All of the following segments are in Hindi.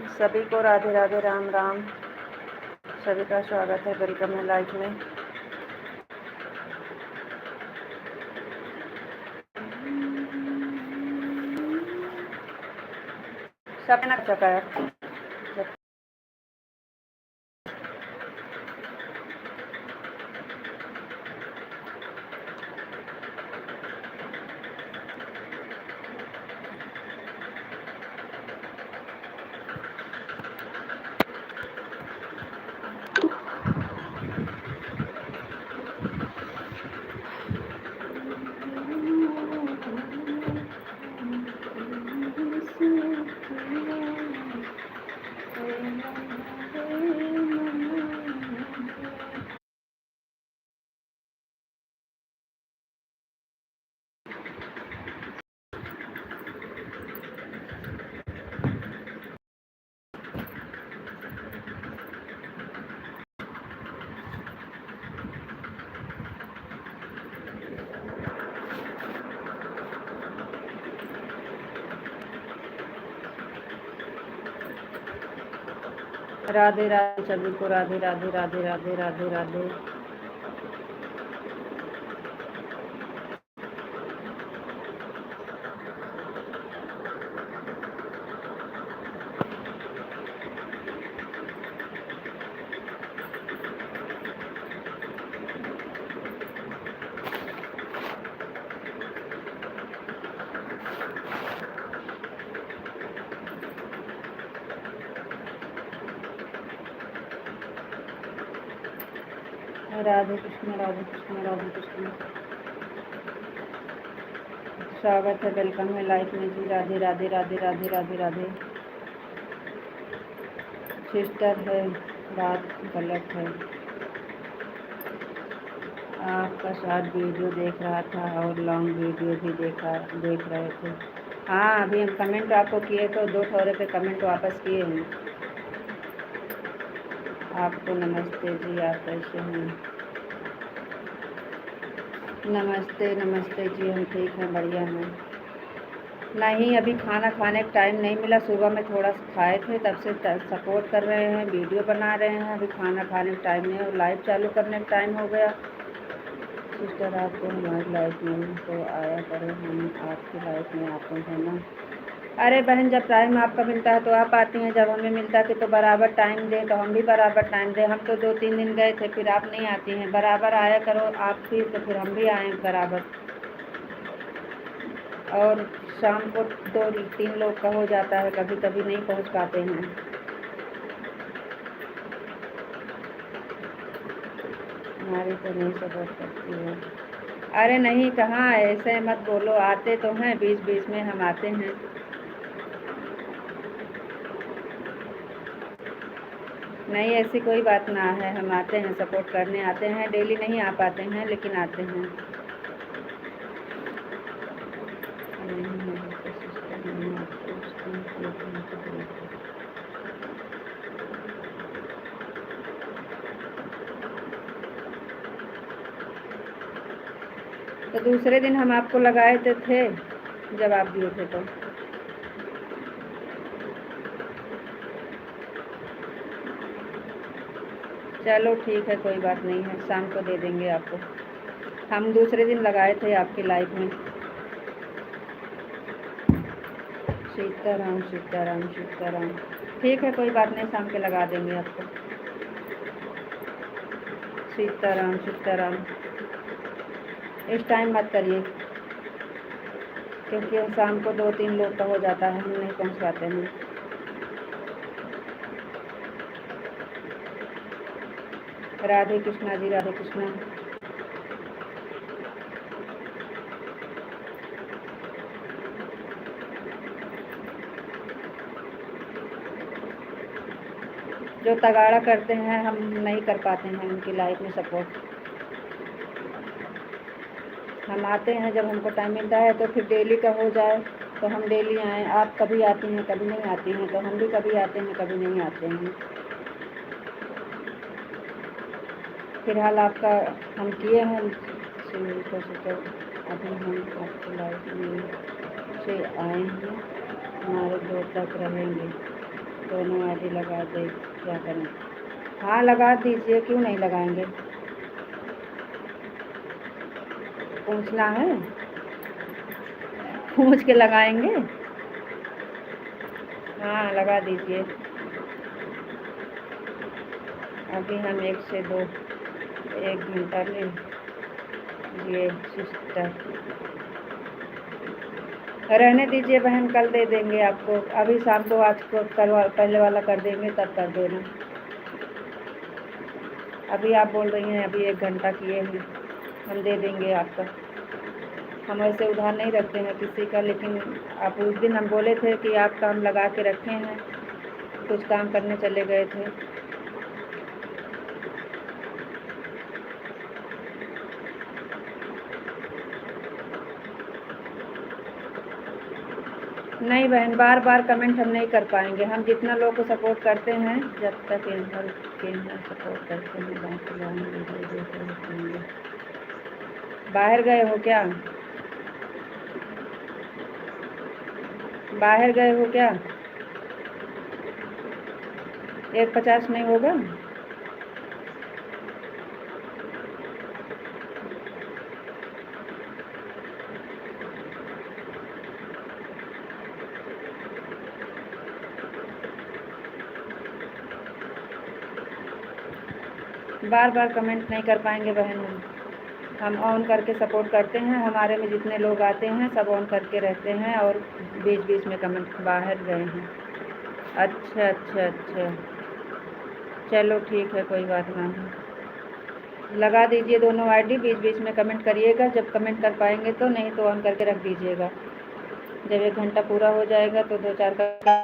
सभी को राधे राधे, राम राम। सभी का स्वागत है, वेलकम है लाइफ में। सब ना चुका है। राधे राधे सभी को, राधे राधे राधे राधे राधे राधे। राधे कृष्ण, राधे कृष्ण, राधे कृष्ण। स्वागत है, वेलकम है लाइफ में जी। राधे राधे राधे राधे राधे राधे। सिस्टर है, बात गलत है। आपका शॉर्ट वीडियो देख रहा था और लॉन्ग वीडियो भी देख रहे थे। हाँ, अभी हम कमेंट आपको किए तो 2 थोड़े पे कमेंट वापस किए हैं। आपको नमस्ते जी, आप कैसे हैं? नमस्ते नमस्ते जी, हम ठीक हैं, बढ़िया हैं। नहीं, अभी खाना खाने का टाइम नहीं मिला। सुबह में थोड़ा खाए थे, तब से सपोर्ट कर रहे हैं, वीडियो बना रहे हैं। अभी खाना खाने का टाइम नहीं है, लाइव चालू करने का टाइम हो गया। सिस्टर आपको हमारी लाइफ में तो आया करो, हम आपकी लाइफ में आते हैं ना। अरे बहन, जब टाइम आपका मिलता है तो आप आती हैं, जब हमें मिलता है कि तो बराबर टाइम दें तो हम भी बराबर टाइम दें। हम तो 2-3 दिन गए थे, फिर आप नहीं आती हैं। बराबर आया करो आप भी, तो फिर हम भी आएँ बराबर। और शाम को 2-3 लोग का हो जाता है, कभी कभी नहीं पहुंच पाते हैं। हमारी तो नहीं सपोर्ट करती है। अरे नहीं, कहाँ, ऐसे मत बोलो। आते तो हैं, बीच बीच में हम आते हैं। नहीं, ऐसी कोई बात ना है, हम आते हैं, सपोर्ट करने आते हैं। डेली नहीं आ पाते हैं, लेकिन आते हैं। तो दूसरे दिन हम आपको लगाए थे जब आप दिए थे तो। चलो ठीक है, कोई बात नहीं है, शाम को दे देंगे आपको। हम दूसरे दिन लगाए थे आपकी लाइफ में। सीताराम सीताराम सीताराम। ठीक है, कोई बात नहीं, शाम के लगा देंगे आपको। सीताराम सीताराम। इस टाइम मत करिए, क्योंकि शाम को 2-3 लोग का हो जाता है, हम नहीं पहुंच पाते हैं। राधे कृष्णा जी, राधे कृष्णा। जो तगाड़ा करते हैं, हम नहीं कर पाते हैं उनकी लाइफ में सपोर्ट। हम आते हैं जब हमको टाइम मिलता है, तो फिर डेली का हो जाए तो हम डेली आएँ। आप कभी आती हैं, कभी नहीं आती हैं, तो हम भी कभी आते हैं, कभी नहीं आते हैं। फिलहाल आपका हम किए हैं तो अभी हम आपकी लाइफ में से आए हैं, हमारे 2 तक रहेंगे। दोनों आईडी लगा दे, क्या करें? हाँ लगा दीजिए, क्यों नहीं लगाएंगे? पूछना है, पूछ के लगाएंगे। हाँ लगा दीजिए। अभी हम 1 से 2 1 घंटा में ये सिस्टर रहने दीजिए बहन, कल दे देंगे आपको। अभी शाम को, आज को पहले वाला कर देंगे, तब कर देना। अभी आप बोल रही हैं अभी 1 घंटा किए हैं, हम दे देंगे आपका। हम ऐसे उधार नहीं रखते हैं किसी का, लेकिन आप उस दिन हम बोले थे कि आप काम लगा के रखे हैं, कुछ काम करने चले गए थे। नहीं बहन, बार बार कमेंट हम नहीं कर पाएंगे। हम जितना लोग को सपोर्ट करते हैं, जब तक इन्हें सपोर्ट करते हैं, बाहर गए हो क्या? बाहर गए हो क्या? 150 नहीं होगा? बार बार कमेंट नहीं कर पाएंगे बहन। हम ऑन करके सपोर्ट करते हैं, हमारे में जितने लोग आते हैं सब ऑन करके रहते हैं, और बीच बीच में कमेंट बाहर गए हैं। अच्छा अच्छा अच्छा, चलो ठीक है, कोई बात नहीं। लगा दीजिए दोनों आईडी, बीच बीच में कमेंट करिएगा, जब कमेंट कर पाएंगे तो, नहीं तो ऑन करके रख दीजिएगा। जब 1 घंटा पूरा हो जाएगा तो 2-4 का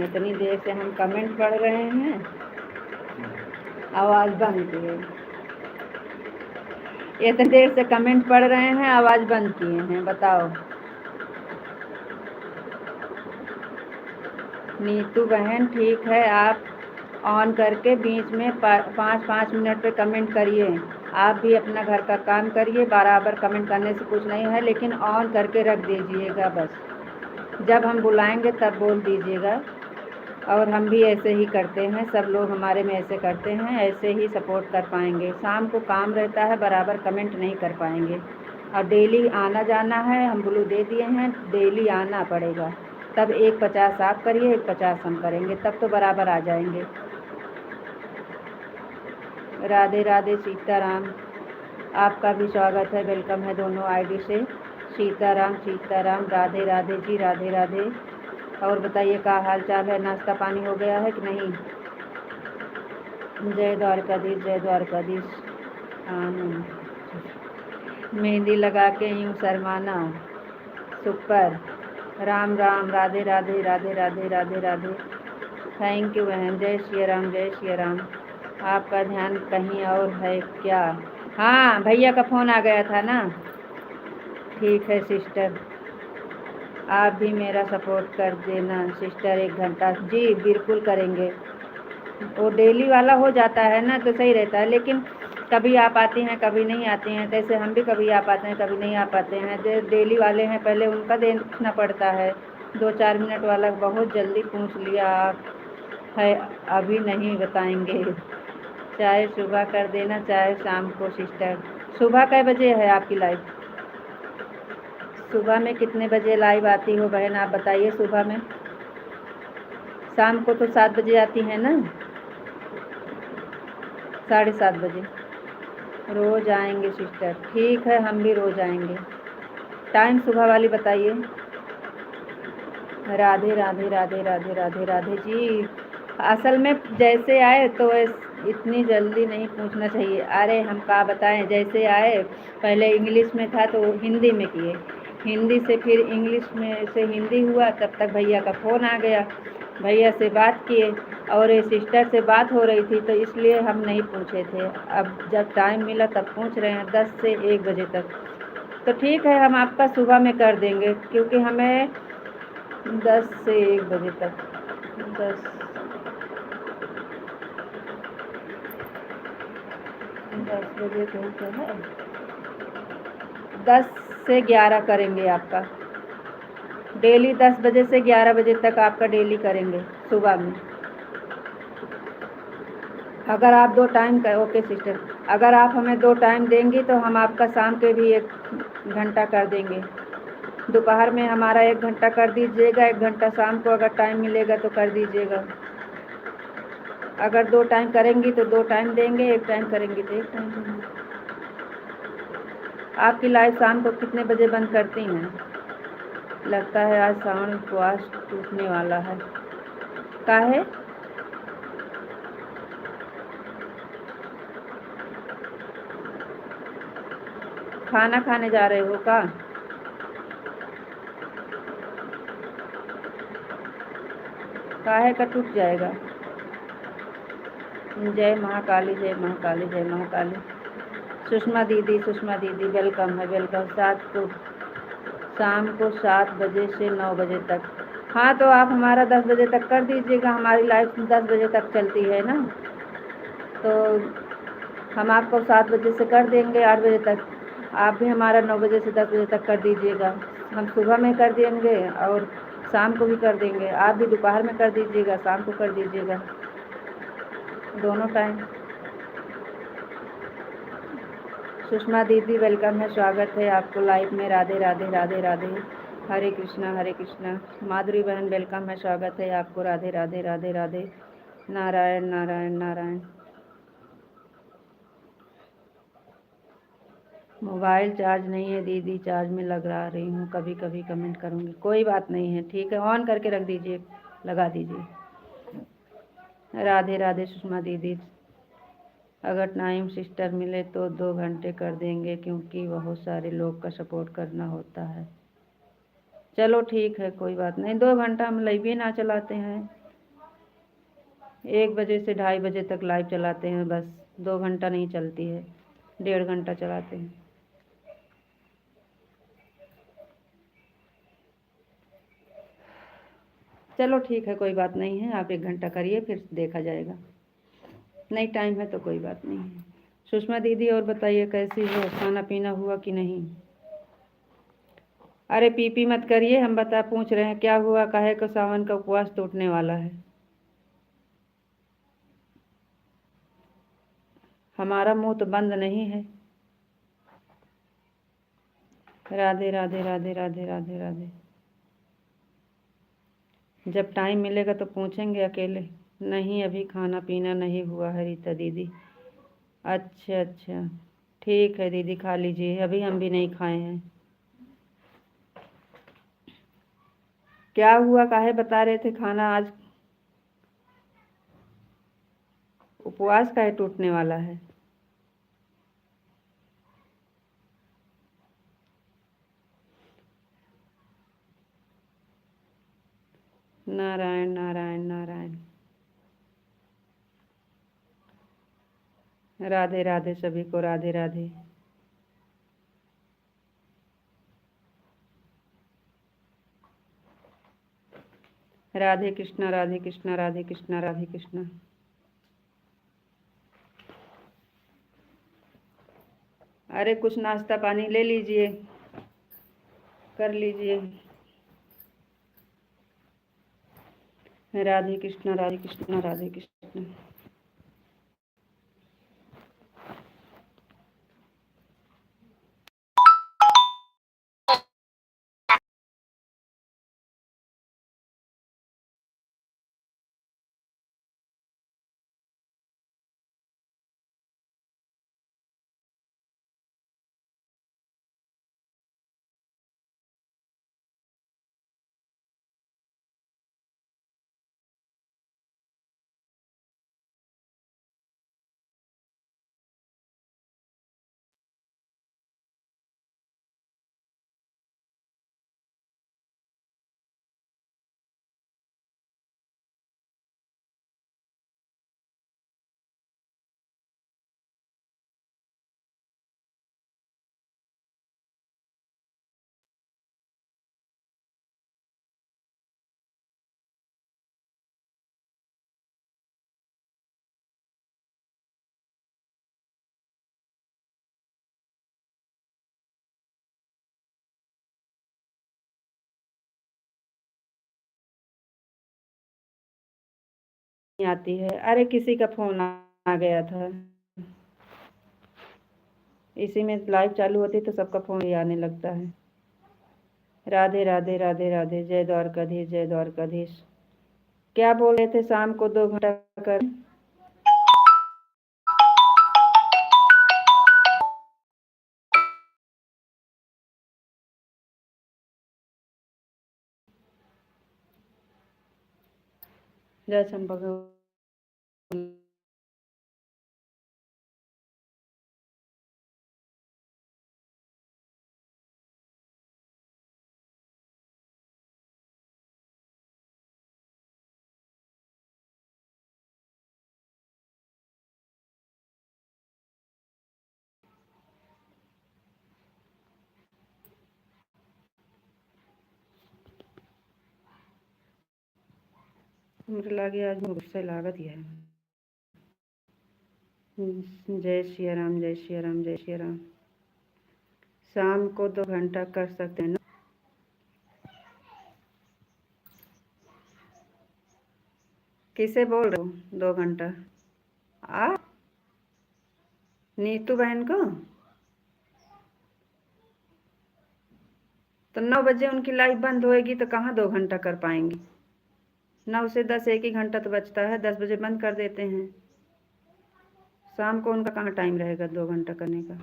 इतनी देर से हम कमेंट पढ़ रहे हैं, आवाज़ बंद किए। इतनी देर से कमेंट पढ़ रहे हैं, आवाज़ बंद किए हैं, बताओ। नीतू बहन ठीक है, आप ऑन करके बीच में 5-5 मिनट पे कमेंट करिए। आप भी अपना घर का काम करिए, बराबर कमेंट करने से कुछ नहीं है, लेकिन ऑन करके रख दीजिएगा बस। जब हम बुलाएंगे तब बोल दीजिएगा। और हम भी ऐसे ही करते हैं, सब लोग हमारे में ऐसे करते हैं, ऐसे ही सपोर्ट कर पाएंगे। शाम को काम रहता है, बराबर कमेंट नहीं कर पाएंगे। और डेली आना जाना है, हम ब्लू दे दिए हैं, डेली आना पड़ेगा। तब 1:50 आप करिए, 1:50 हम करेंगे, तब तो बराबर आ जाएंगे। राधे राधे सीताराम, आपका भी स्वागत है, वेलकम है दोनों आईडी से। सीताराम सीताराम, राधे राधे जी, राधे राधे। और बताइए क्या हाल चाल है, नाश्ता पानी हो गया है कि नहीं? जय द्वारकाधीश, जय द्वारकाधीश। हाँ, मेहंदी लगा के यूँ शर्माना, super. Ram Ram, Radhe Radhe, Radhe Radhe, Radhe Radhe. Thank you बहन, जय श्री राम, जय श्री राम। आपका ध्यान कहीं और है क्या? हाँ, भैया का फ़ोन आ गया था ना। ठीक है सिस्टर, आप भी मेरा सपोर्ट कर देना सिस्टर, 1 घंटा। जी बिल्कुल करेंगे। वो डेली वाला हो जाता है ना तो सही रहता है, लेकिन कभी आप आती हैं कभी नहीं आती हैं, जैसे हम भी कभी आ पाते हैं कभी नहीं आ पाते हैं। जो डेली वाले हैं पहले उनका देखना पड़ता है। 2-4 मिनट वाला बहुत जल्दी पूछ लिया आप है, अभी नहीं बताएंगे। चाहे सुबह कर देना चाहे शाम को सिस्टर। सुबह कै बजे है आपकी लाइव? सुबह में कितने बजे लाइव आती हो बहन, आप बताइए। सुबह में, शाम को तो 7 बजे आती हैं ना, 7:30 बजे। रोज़ आएंगे सिस्टर, ठीक है, हम भी रोज़ आएंगे। टाइम सुबह वाली बताइए। राधे राधे, राधे राधे, राधे राधे जी। असल में जैसे आए तो इतनी जल्दी नहीं पूछना चाहिए। अरे हम क्या बताएं, जैसे आए, पहले इंग्लिश में था तो हिंदी में किए, हिंदी से फिर इंग्लिश में से हिंदी हुआ, तब तक भैया का फ़ोन आ गया, भैया से बात किए। और ये सिस्टर से बात हो रही थी तो इसलिए हम नहीं पूछे थे। अब जब टाइम मिला तब पूछ रहे हैं, 10 से 1 बजे तक। तो ठीक है, हम आपका सुबह में कर देंगे, क्योंकि हमें 10 से 1 बजे तक, 10 बजे तो है, 10 से 11 करेंगे आपका डेली। 10 बजे से 11 बजे तक आपका डेली करेंगे सुबह में। अगर आप 2 टाइम का, ओके सिस्टर, अगर आप हमें 2 टाइम देंगी तो हम आपका शाम के भी 1 घंटा कर देंगे। दोपहर में हमारा 1 घंटा कर दीजिएगा, 1 घंटा शाम को अगर टाइम मिलेगा तो कर दीजिएगा। अगर 2 टाइम करेंगी तो 2 टाइम देंगे, 1 टाइम करेंगी तो 1 टाइम देंगे। आपकी लाइव शाम को कितने बजे बंद करती हैं? लगता है आज सावन उपवास टूटने वाला है। काहे? खाना खाने जा रहे हो का? काहे का टूट जाएगा? जय महाकाली, जय महाकाली, जय महाकाली। सुषमा दीदी, सुषमा दीदी वेलकम है, वेलकम। शाम को 7 बजे से 9 बजे तक। हाँ तो आप हमारा 10 बजे तक कर दीजिएगा, हमारी लाइफ 10 बजे तक चलती है ना, तो हम आपको 7 बजे से कर देंगे 8 बजे तक। आप भी हमारा 9 बजे से 10 बजे तक कर दीजिएगा। हम सुबह में कर देंगे और शाम को भी कर देंगे। आप भी दोपहर में कर दीजिएगा, शाम को कर दीजिएगा, दोनों टाइम। सुषमा दीदी वेलकम है, स्वागत है आपको लाइव में। राधे राधे, राधे राधे, हरे कृष्णा हरे कृष्णा। माधुरी बहन वेलकम है, स्वागत है आपको। राधे राधे, राधे राधे, नारायण नारायण नारायण। मोबाइल चार्ज नहीं है दीदी, चार्ज में लगा रही हूँ, कभी कभी कमेंट करूँगी। कोई बात नहीं है, ठीक है, ऑन करके रख दीजिए, लगा दीजिए। राधे राधे सुषमा दीदी। अगर टाइम सिस्टर मिले तो 2 घंटे कर देंगे, क्योंकि बहुत सारे लोग का सपोर्ट करना होता है। चलो ठीक है, कोई बात नहीं, 2 घंटा हम लाइव ही ना चलाते हैं, 1 बजे से 2:30 बजे तक लाइव चलाते हैं, बस 2 घंटा नहीं चलती है, 1.5 घंटा चलाते हैं। चलो ठीक है, कोई बात नहीं है, आप 1 घंटा करिए, फिर देखा जाएगा। नहीं टाइम है तो कोई बात नहीं है। सुषमा दीदी और बताइए कैसी हो, खाना पीना हुआ कि नहीं? अरे पी मत करिए, हम पूछ रहे हैं क्या हुआ, काहे को सावन का उपवास टूटने वाला है? हमारा मुंह तो बंद नहीं है। राधे राधे राधे राधे राधे राधे। जब टाइम मिलेगा तो पूछेंगे अकेले। नहीं अभी खाना पीना नहीं हुआ है रीता दीदी। अच्छा अच्छा, ठीक है दीदी, खा लीजिए, अभी हम भी नहीं खाए हैं। क्या हुआ, काहे बता रहे थे खाना आज उपवास काहे टूटने वाला है? नारायण नारायण नारायण। राधे राधे सभी को, राधे राधे। राधे कृष्णा राधे कृष्णा राधे कृष्णा राधे कृष्णा। अरे कुछ नाश्ता पानी ले लीजिए, कर लीजिए। राधे कृष्णा राधे कृष्णा राधे कृष्णा। आती है, अरे किसी का फोन आ गया था, इसी में लाइव चालू होती तो सबका फोन ही आने लगता है। राधे राधे राधे राधे, जय द्वारकाधीश जय द्वारकाधीश। क्या बोल रहे थे, शाम को 2 घंटा कर? जय चंपा। मुझे लगे आज गुस्से लागत ही है। जय श्री राम जय श्री राम जय श्री राम। शाम को 2 घंटा कर सकते हैं ना? किसे बोल रहे हो 2 घंटा? आ नीतू बहन को? तो 9 बजे उनकी लाइफ बंद होएगी तो कहाँ 2 घंटा कर पाएंगी? 9 से 10 1 ही घंटा तो बचता है, 10 बजे बंद कर देते हैं। शाम को उनका कहाँ टाइम रहेगा 2 घंटा करने का?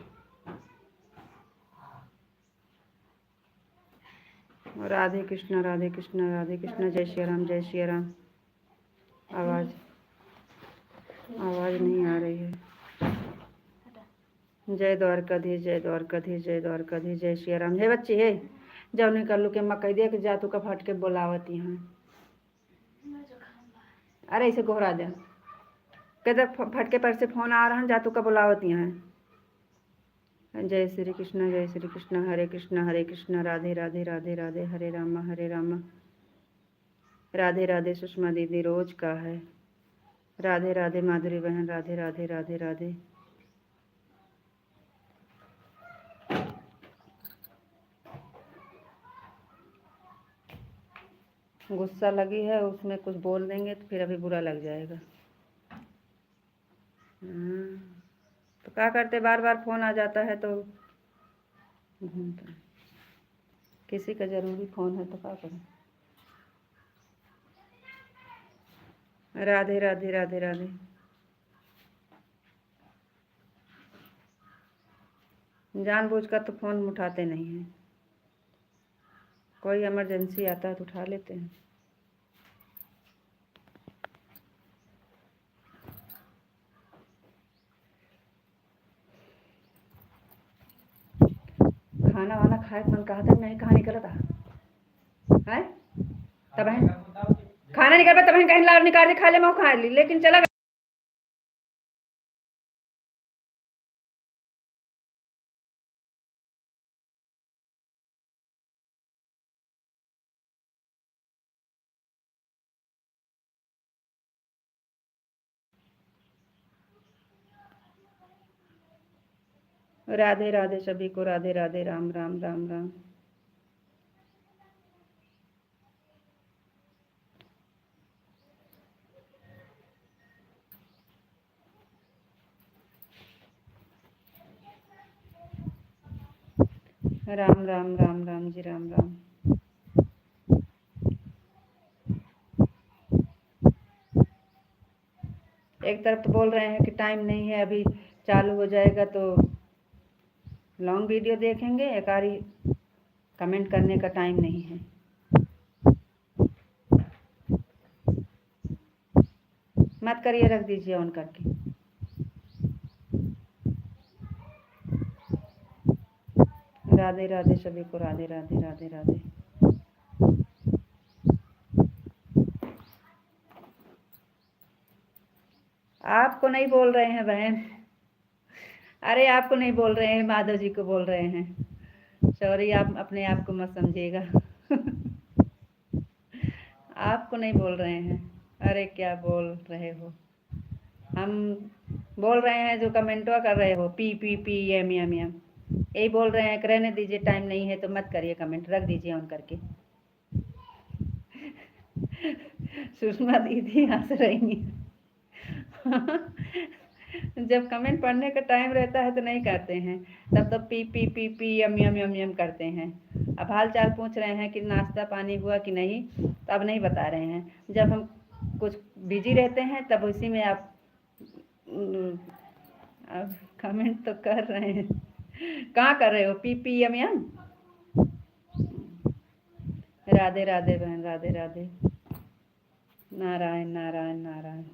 राधे कृष्णा राधे कृष्णा राधे कृष्णा, जय श्री राम जय श्री राम। आवाज़ नहीं आ रही है। जय द्वारकाधीश जय द्वारकाधीश जय द्वारकाधीश, जय श्री राम। हे बच्ची हे, जाओ निकल लू के मकई दिया कि जा तू का फट के बोलावत यहाँ। अरे इसे घोरा दे। कहते फटके पर से फ़ोन आ रहा है, जा तू का बुलावती हैं। जय श्री कृष्ण हरे कृष्ण राधे राधे राधे राधे, हरे रामा राधे राधे। सुषमा दीदी रोज का है। राधे राधे माधुरी बहन, राधे राधे राधे राधे। गुस्सा लगी है, उसमें कुछ बोल देंगे तो फिर अभी बुरा लग जाएगा। तो क्या करते, बार बार फ़ोन आ जाता है तो किसी का ज़रूरी फ़ोन है तो क्या करें। राधे राधे राधे राधे। जानबूझकर तो फ़ोन उठाते नहीं हैं, कोई इमरजेंसी आता है तो उठा लेते हैं। खाना वाना खाए मन कहा था नहीं, कहाँ निकला था है तब है खाना निकल पाया, तब कहीं लार निकाल के खा ले, मैं खा ली, लेकिन चला राधे राधे सभी को, राधे राधे, राम राम राम राम। राम राम राम राम जी, राम राम। एक तरफ तो बोल रहे हैं कि टाइम नहीं है, अभी चालू हो जाएगा तो लॉन्ग वीडियो देखेंगे, एक आरी कमेंट करने का टाइम नहीं है। मत करिए, रख दीजिए ऑन करके। राधे राधे सभी को, राधे राधे राधे राधे। आपको नहीं बोल रहे हैं बहन, अरे आपको नहीं बोल रहे हैं, माधव जी को बोल रहे हैं। सॉरी, आप अपने आप को मत समझिएगा। आपको नहीं बोल रहे हैं। अरे क्या बोल रहे हो, हम बोल रहे हैं जो कमेंटवा कर रहे हो, P P P M M M, यही बोल रहे हैं। रहने दीजिए, टाइम नहीं है तो मत करिए कमेंट, रख दीजिए ऑन करके। सुषमा दीदी हंस रही हैं। जब कमेंट पढ़ने का टाइम रहता है तो नहीं करते हैं, तब तो पी पी पी पी यम यम यम यम करते हैं। अब हाल चाल पूछ रहे हैं कि नाश्ता पानी हुआ कि नहीं, तो अब नहीं बता रहे हैं। जब हम कुछ बिजी रहते हैं तब उसी में आप अब कमेंट तो कर रहे हैं। कहाँ कर रहे हो, पी पी यम यम। राधे राधे बहन, राधे राधे। नारायण नारायण नारायण।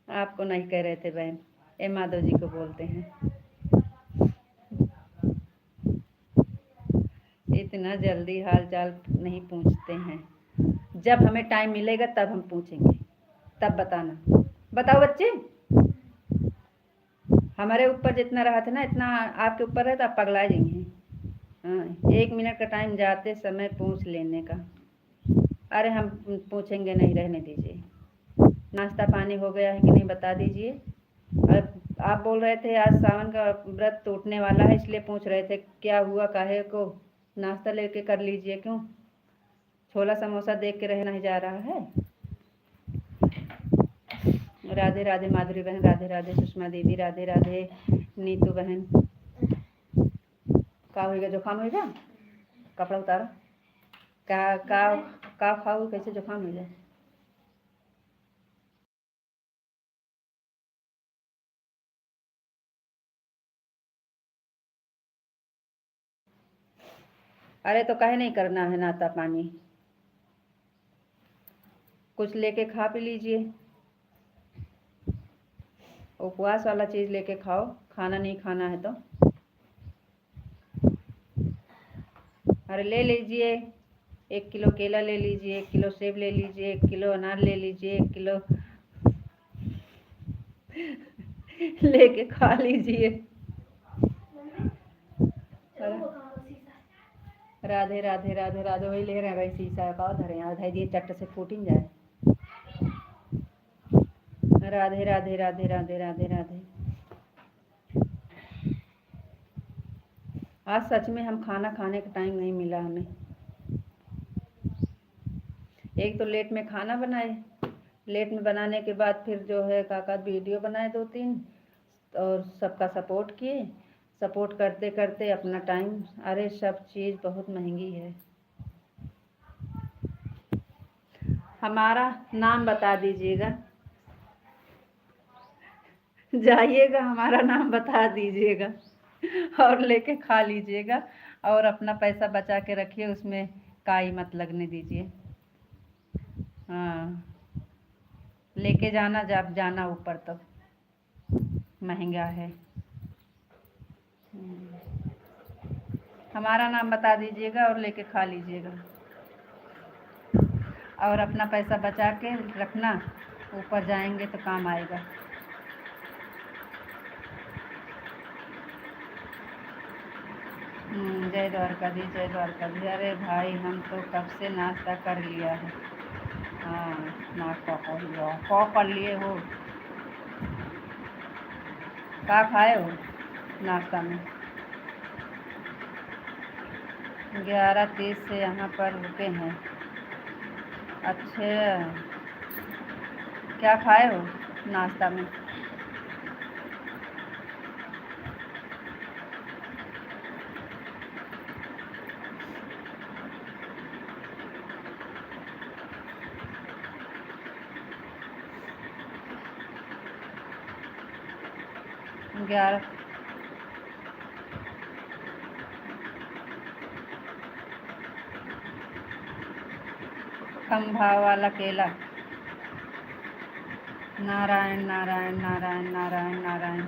आपको नहीं कह रहे थे बहन, ए माधव जी को बोलते हैं। इतना जल्दी हाल चाल नहीं पूछते हैं, जब हमें टाइम मिलेगा तब हम पूछेंगे, तब बताना। बताओ बच्चे, हमारे ऊपर जितना रहा था ना, इतना आपके ऊपर है तो आप पगला जाएंगे। हाँ, 1 मिनट का टाइम जाते समय पूछ लेने का। अरे हम पूछेंगे नहीं, रहने दीजिए। नाश्ता पानी हो गया है कि नहीं बता दीजिए। आप बोल रहे थे आज सावन का व्रत टूटने वाला है, इसलिए पूछ रहे थे क्या हुआ, काहे को। नाश्ता लेके कर लीजिए, क्यों छोला समोसा देख के रहना ही जा रहा है। राधे राधे माधुरी बहन, राधे राधे सुषमा दीदी, राधे राधे नीतू बहन। का होगा, जुकाम होगा, कपड़ा उतारो। का खाओ, कैसे जुकाम हो जाए। अरे तो काहे नहीं करना है नाश्ता पानी, कुछ लेके खा पी लीजिए। उपवास वाला चीज़ लेके खाओ, खाना नहीं खाना है तो। अरे ले लीजिए, 1 किलो केला ले लीजिए, 1 किलो सेब ले लीजिए, 1 किलो अनार ले लीजिए, 1 किलो लेके खा लीजिए। राधे राधे राधे राधे, वही ले रहे हैं भाई, शीशा का धरे यहाँ धर दिए, चट्ट से फूट ही जाए। राधे राधे राधे राधे राधे राधे। आज सच में हम खाना खाने का टाइम नहीं मिला हमें। एक तो लेट में खाना बनाए, लेट में बनाने के बाद फिर जो है काका वीडियो बनाए 2-3, और सबका सपोर्ट किए। सपोर्ट करते करते अपना टाइम, अरे सब चीज़ बहुत महंगी है। हमारा नाम बता दीजिएगा, जाइएगा हमारा नाम बता दीजिएगा और लेके खा लीजिएगा, और अपना पैसा बचा के रखिए, उसमें काई मत लगने दीजिए। हाँ, लेके जाना, जब जाना ऊपर तक महंगा है। हमारा नाम बता दीजिएगा और लेके खा लीजिएगा, और अपना पैसा बचा के रखना, ऊपर जाएंगे तो काम आएगा। जय द्वारकाधीश, जय द्वारकाधीश। अरे भाई हम तो कब से नाश्ता कर लिया है। हाँ, नाश्ता कर लिया, कौ कर लिए हो, क्या खाए हो नाश्ता में? 11:30 से यहाँ पर रुके हैं। अच्छा, क्या खाए हो नाश्ता में? ग्यारह कम भाव वाला केला। नारायण नारायण नारायण नारायण नारायण।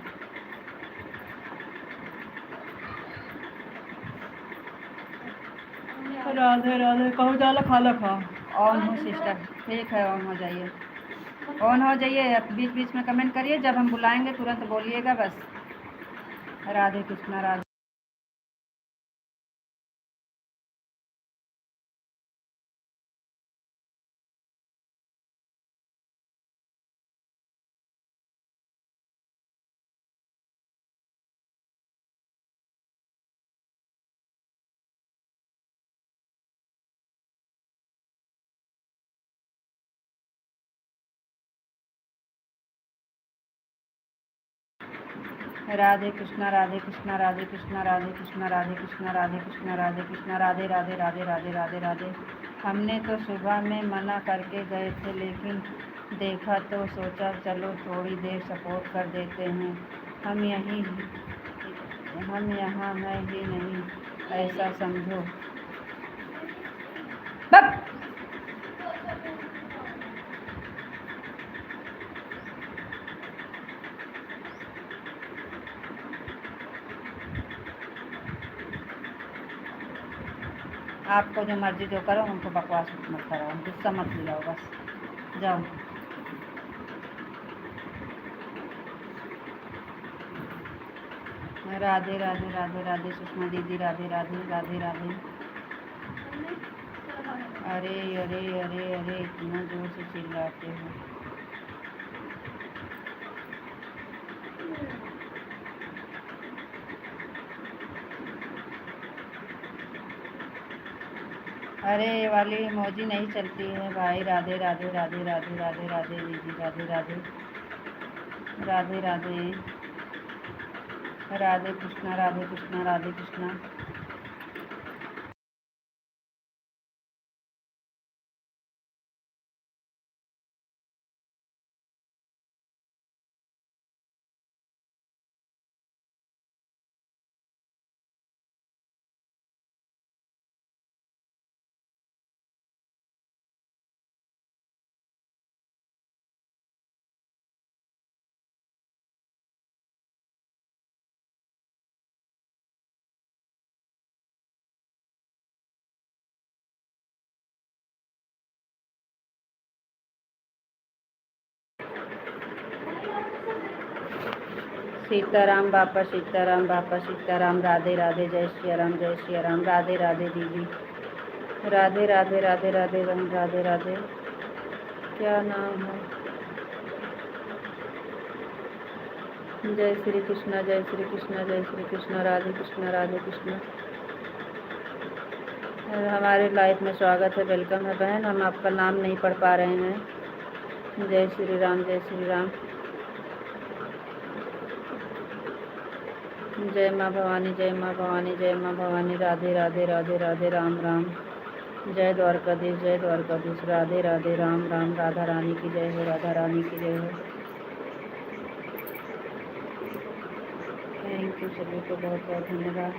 राधे राधे, कहो जाला खाला खा। ऑन हो सिस्टर, ठीक है, ऑन हो जाइए, ऑन हो जाइए। बीच बीच में कमेंट करिए, जब हम बुलाएंगे तुरंत बोलिएगा बस। राधे कृष्णा, राधे। राधे कृष्णा, राधे कृष्णा, राधे कृष्णा, राधे कृष्णा, राधे कृष्णा, राधे कृष्णा, राधे कृष्णा, राधे राधे राधे राधे राधे राधे। हमने तो सुबह में मना करके गए थे, लेकिन देखा तो सोचा चलो थोड़ी देर सपोर्ट कर देते हैं। हम यहाँ हैं ही नहीं, ऐसा समझो। बक! आपको जो मर्जी जो करो, हमको बकवास मत करो, गुस्सा मत दिलाओ, बस जाओ। राधे राधे राधे राधे सुषमा दीदी, राधे राधे राधे राधे। अरे अरे अरे अरे, इतना जोर से चिल्लाते हो। अरे ये वाली इमोजी नहीं चलती है भाई। राधे राधे राधे राधे राधे राधे दीदी, राधे राधे राधे राधे। राधे कृष्णा, राधे कृष्णा, राधे कृष्णा। सीताराम बापा, सीताराम बापा, सीताराम। राधे राधे, जय श्री राम, जय श्री राम। राधे राधे दीदी, राधे राधे, राधे राधे बहन, राधे राधे। क्या नाम है? जय श्री कृष्णा, जय श्री कृष्णा, जय श्री कृष्णा। राधे कृष्णा, राधे कृष्णा। हमारे लाइफ में स्वागत है, वेलकम है बहन। हम आपका नाम नहीं पढ़ पा रहे हैं। जय श्री राम, जय श्री राम। जय माँ भवानी, जय माँ भवानी, जय माँ भवानी। राधे राधे, राधे राधे, राम राम। जय द्वारकाधीश, जय द्वारकाधीश। राधे राधे, राम राम। राधा रानी की जय हो, राधा रानी की जय हो। थैंक यू सभी को, बहुत बहुत धन्यवाद।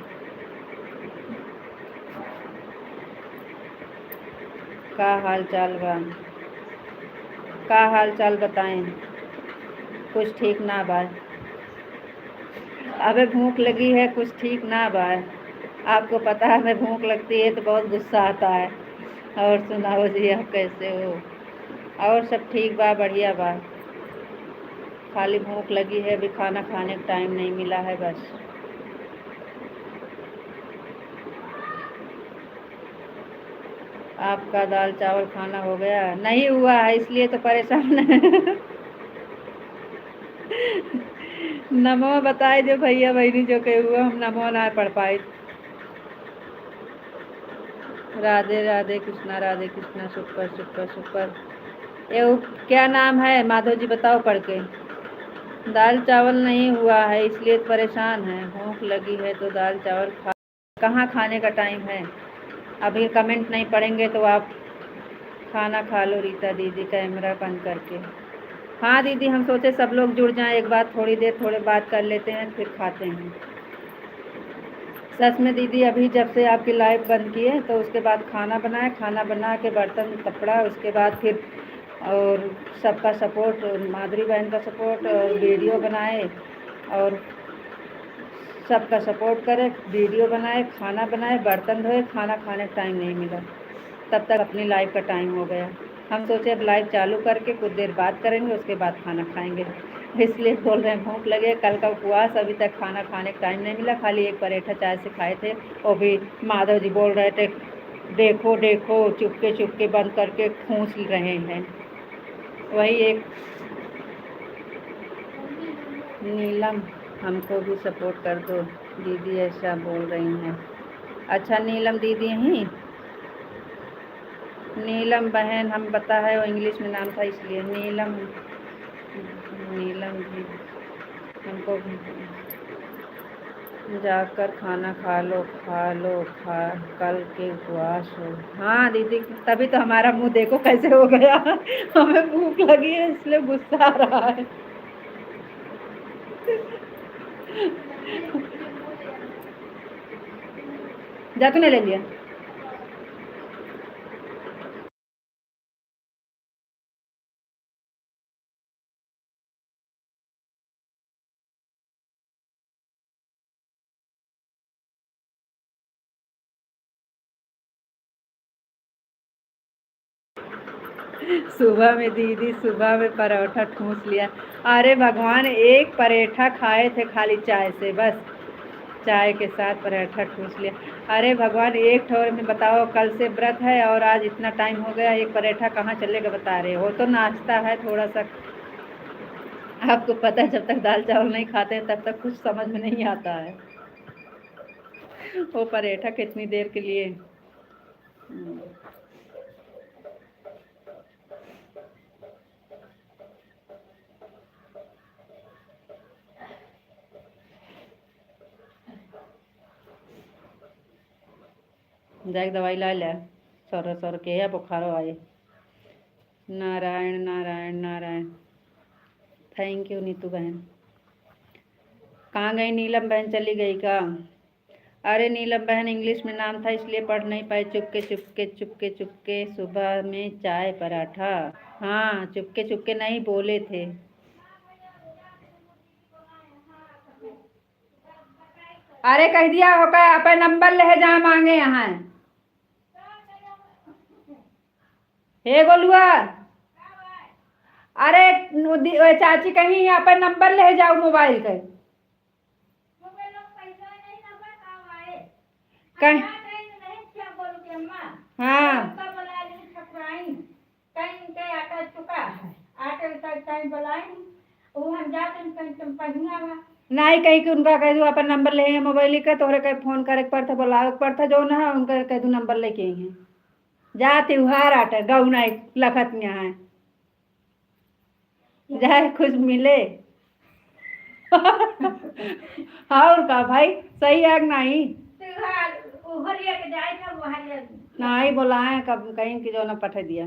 का हाल चाल बा? का हाल चाल बताएं? कुछ ठीक ना बा। अबे भूख लगी है, कुछ ठीक ना बा। आपको पता है हमें भूख लगती है तो बहुत गुस्सा आता है। और सुनाओ जी, आप कैसे हो? और सब ठीक बा, बढ़िया बा। खाली भूख लगी है, अभी खाना खाने का टाइम नहीं मिला है बस। आपका दाल चावल खाना हो गया? नहीं हुआ है, इसलिए तो परेशान है। नमो बताए जो भैया बहनी जो कहे हुआ, हम नमो ना पढ़ पाए। Radhe Radhe Krishna, Radhe Krishna. Super super super. ये क्या नाम है माधव जी, बताओ पढ़ के। दाल चावल नहीं हुआ है इसलिए परेशान है। भूख लगी है तो दाल चावल खा। कहाँ खाने का टाइम है? अभी कमेंट नहीं पढ़ेंगे तो आप खाना खा लो। रीता दीदी कैमरा बंद करके। हाँ दीदी, हम सोचे सब लोग जुड़ जाएं, एक बात थोड़ी देर थोड़े बात कर लेते हैं फिर खाते हैं। सच में दीदी, अभी जब से आपकी लाइव बंद की है तो उसके बाद खाना बनाए, खाना बना के बर्तन कपड़ा, उसके बाद फिर और सबका सपोर्ट, माधुरी बहन का सपोर्ट, और वीडियो बनाए और सबका सपोर्ट करे, वीडियो बनाए, खाना बनाए, बर्तन धोए, खाना खाने का टाइम नहीं मिला। तब तक अपनी लाइव का टाइम हो गया। हम सोचे अब लाइव चालू करके कुछ देर बात करेंगे, उसके बाद खाना खाएंगे। इसलिए बोल रहे हैं भूख लगे। कल का उपवास, अभी तक खाना खाने का टाइम नहीं मिला। खाली एक पराठा चाय से खाए थे, वो भी माधव जी बोल रहे थे देखो देखो, चुपके चुपके बंद करके खूंस रहे हैं। वही एक नीलम, हमको भी सपोर्ट कर दो दीदी, ऐसा बोल रही हैं। अच्छा नीलम दीदी ही, नीलम बहन हम पता है, वो इंग्लिश में नाम था इसलिए नीलम। नीलम जी हमको जाकर खाना खा लो, खा लो, खा कल के उपवास हो। हाँ दीदी, तभी तो हमारा मुंह देखो कैसे हो गया। हमें भूख लगी है इसलिए गुस्सा आ रहा है। जा तूने ले लिया। सुबह में दीदी, सुबह में पराठा ठूस लिया। अरे भगवान, एक पराठा खाए थे खाली चाय से, बस चाय के साथ पराठा ठूस लिया। अरे भगवान, एक ठोर में बताओ, कल से व्रत है और आज इतना टाइम हो गया, एक पराठा कहाँ चलेगा बता रहे हो? तो नाश्ता है थोड़ा सा। आपको पता है जब तक दाल चावल नहीं खाते हैं तब तक कुछ समझ में नहीं आता है। वो पराठा कितनी देर के लिए। जाके दवाई ला ले, सर सर के या बुखार आए। नारायण नारायण नारायण। थैंक यू नीतू बहन। कहाँ गई नीलम बहन, चली गई का? अरे नीलम बहन इंग्लिश में नाम था इसलिए पढ़ नहीं पाए। चुपके चुपके चुपके चुपके सुबह में चाय पराठा। हाँ, चुपके चुपके नहीं बोले थे। अरे कह दिया होगा, अपने नंबर ले जहाँ मांगे यहाँ। हे गोलुआ, अरे चाची कहीं यहाँ पर नंबर ले जाओ मोबाइल के। कहीं हाँ नहीं कहीं कि उनका कह दू अपन नंबर ले मोबाइल का तोहरे कहीं फोन करे पड़ता बुलावे पड़ता जो ना उनका कह दू नंबर लेके ही है जा त्योहार आटे गौ नहीं लखत में है जाए कुछ मिले और का भाई सही है कि नहीं नहीं बुलाए कब कहीं की जो ना पठे दिया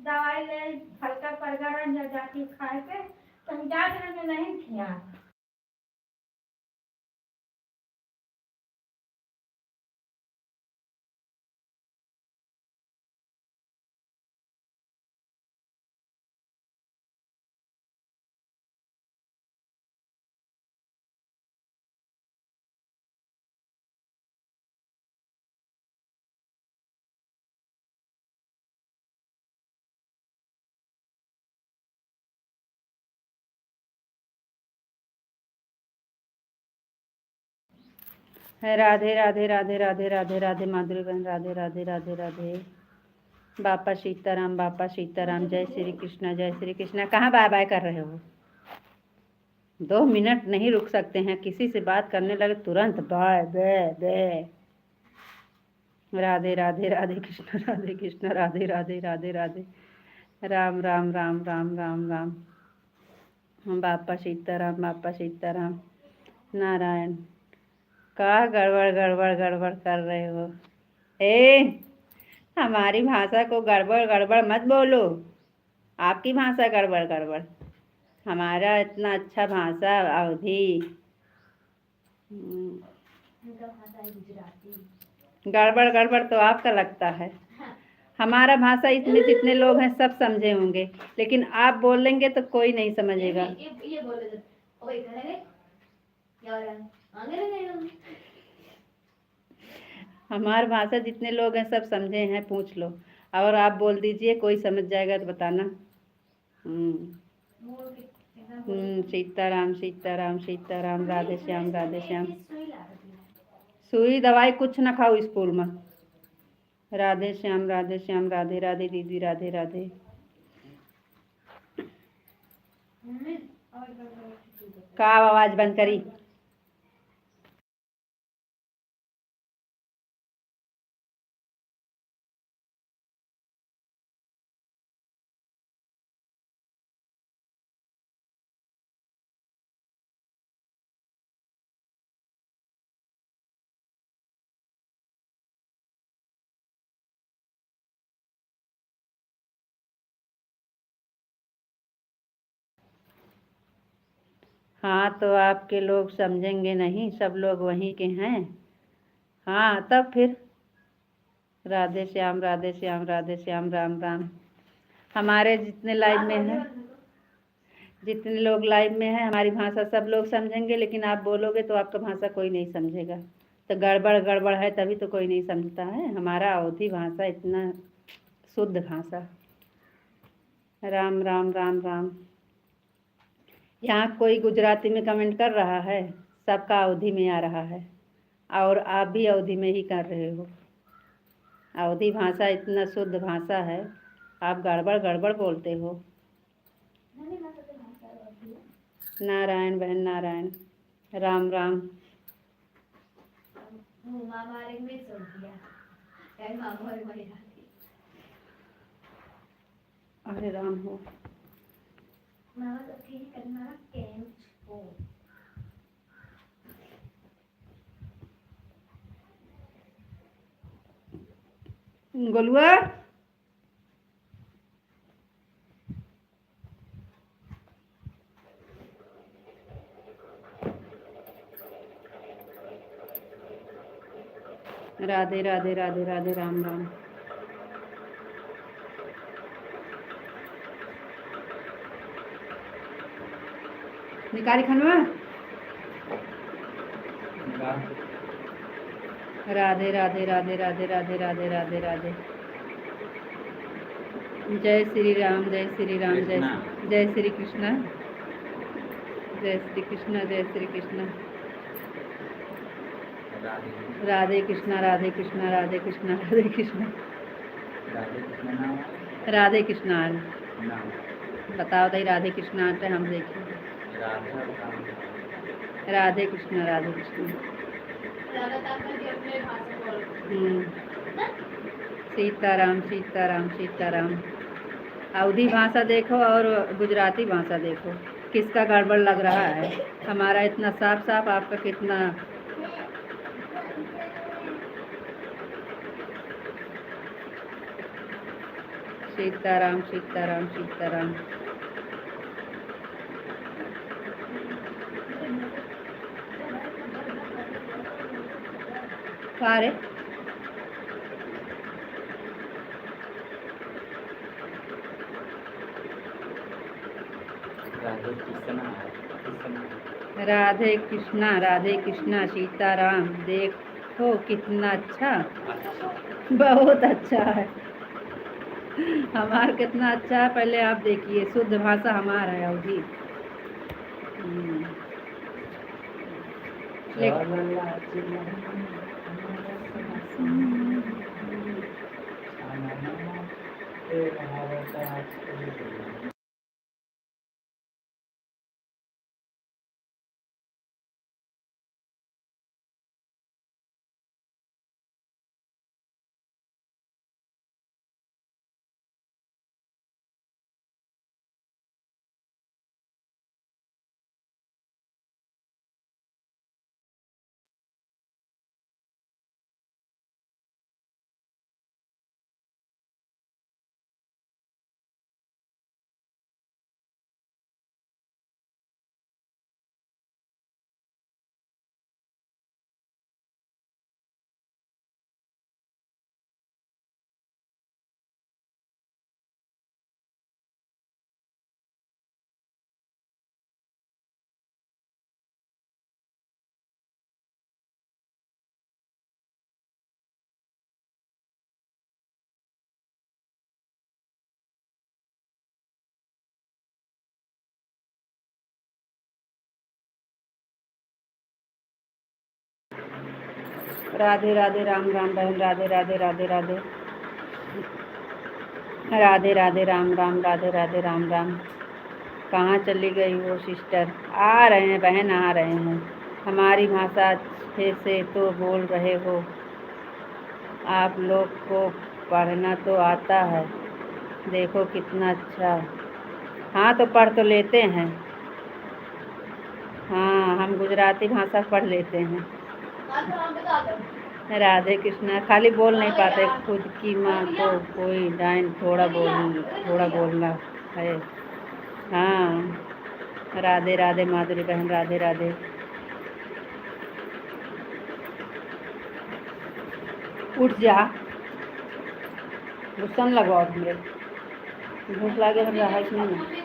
दवाई ले हल्का परगरन जाती खाए के तुम जात नहीं खिया राधे राधे राधे राधे राधे राधे माधुरी बहन राधे राधे राधे राधे बापा सीताराम जय श्री कृष्णा कहाँ बाय बाय कर रहे हो 2 मिनट नहीं रुक सकते हैं किसी से बात करने लगे तुरंत बाय बे बे राधे राधे राधे कृष्ण राधे राधे राधे राधे राम राम राम राम राम राम बापा सीताराम नारायण का गड़बड़ कर रहे हो हमारी भाषा को गड़बड़ मत बोलो आपकी भाषा गड़बड़ हमारा इतना अच्छा भाषा अवधि गड़बड़ तो आपका लगता है हमारा भाषा इसमें जितने लोग हैं सब समझे होंगे लेकिन आप बोलेंगे तो कोई नहीं समझेगा हमारी भाषा जितने लोग हैं सब समझे हैं पूछ लो और आप बोल दीजिए कोई समझ जाएगा तो बताना सीताराम राधे श्याम सुई दवाई कुछ ना खाओ स्कूल में राधे श्याम राधे राधे दीदी राधे राधे का आवाज बंद करी हाँ तो आपके लोग समझेंगे नहीं सब लोग वहीं के हैं हाँ तब फिर राधे श्याम राम राम हमारे जितने लाइव में हैं जितने लोग लाइव में हैं हमारी भाषा सब लोग समझेंगे लेकिन आप बोलोगे तो आपका भाषा कोई नहीं समझेगा तो गड़बड़ है तभी तो कोई नहीं समझता है हमारा अवधी भाषा इतना शुद्ध भाषा राम राम राम राम यहाँ कोई गुजराती में कमेंट कर रहा है सबका अवधी में आ रहा है और आप भी अवधी में ही कर रहे हो अवधी भाषा इतना शुद्ध भाषा है आप गड़बड़ बोलते हो नारायण बहन नारायण राम राम अरे राम हो गोलुआ राधे राधे राधे राधे राम राम निकाली खनवा राधे राधे राधे राधे राधे राधे राधे राधे जय श्री राम जय श्री कृष्ण जय श्री कृष्ण, जय श्री कृष्ण। राधे राधे कृष्णा, राधे कृष्णा, राधे कृष्णा, राधे कृष्णा। कृष्ण नाम राधे कृष्णा नाम बताओ दई राधे कृष्णा आटे हम देखें। राधा राम राधे कृष्णा, राधे कृष्णा। सीताराम, सीताराम, सीताराम। अवधी भाषा देखो और गुजराती भाषा देखो, किसका गड़बड़ लग रहा है। हमारा इतना साफ साफ, आपका कितना। सीताराम, सीताराम, सीताराम। सारे राधे कृष्ण राधे कृष्णा, राधे कृष्णा, सीताराम। देखो कितना अच्छा, बहुत अच्छा है। हमारा कितना अच्छा है, पहले आप देखिए। शुद्ध भाषा हमारा है अवधी। राधे राधे, राम राम बहन। राधे राधे, राधे राधे, राधे राधे, राम राम, राधे राधे, राम राम। कहाँ चली गई हो सिस्टर? आ रहे हैं बहन, आ रहे हैं। हमारी भाषा अच्छे से तो बोल रहे हो। आप लोग को पढ़ना तो आता है, देखो कितना अच्छा। हाँ तो पढ़ तो लेते हैं। हाँ, हम गुजराती भाषा पढ़ लेते हैं। राधे कृष्णा खाली बोल नहीं पाते। खुद की माँ को कोई डाइन थोड़ा बोलना है। हाँ, राधे राधे माधुरी बहन, राधे राधे। उठ जा, गुस्सा न लगाओ हमरे। भूख लागे हम रहा नहीं।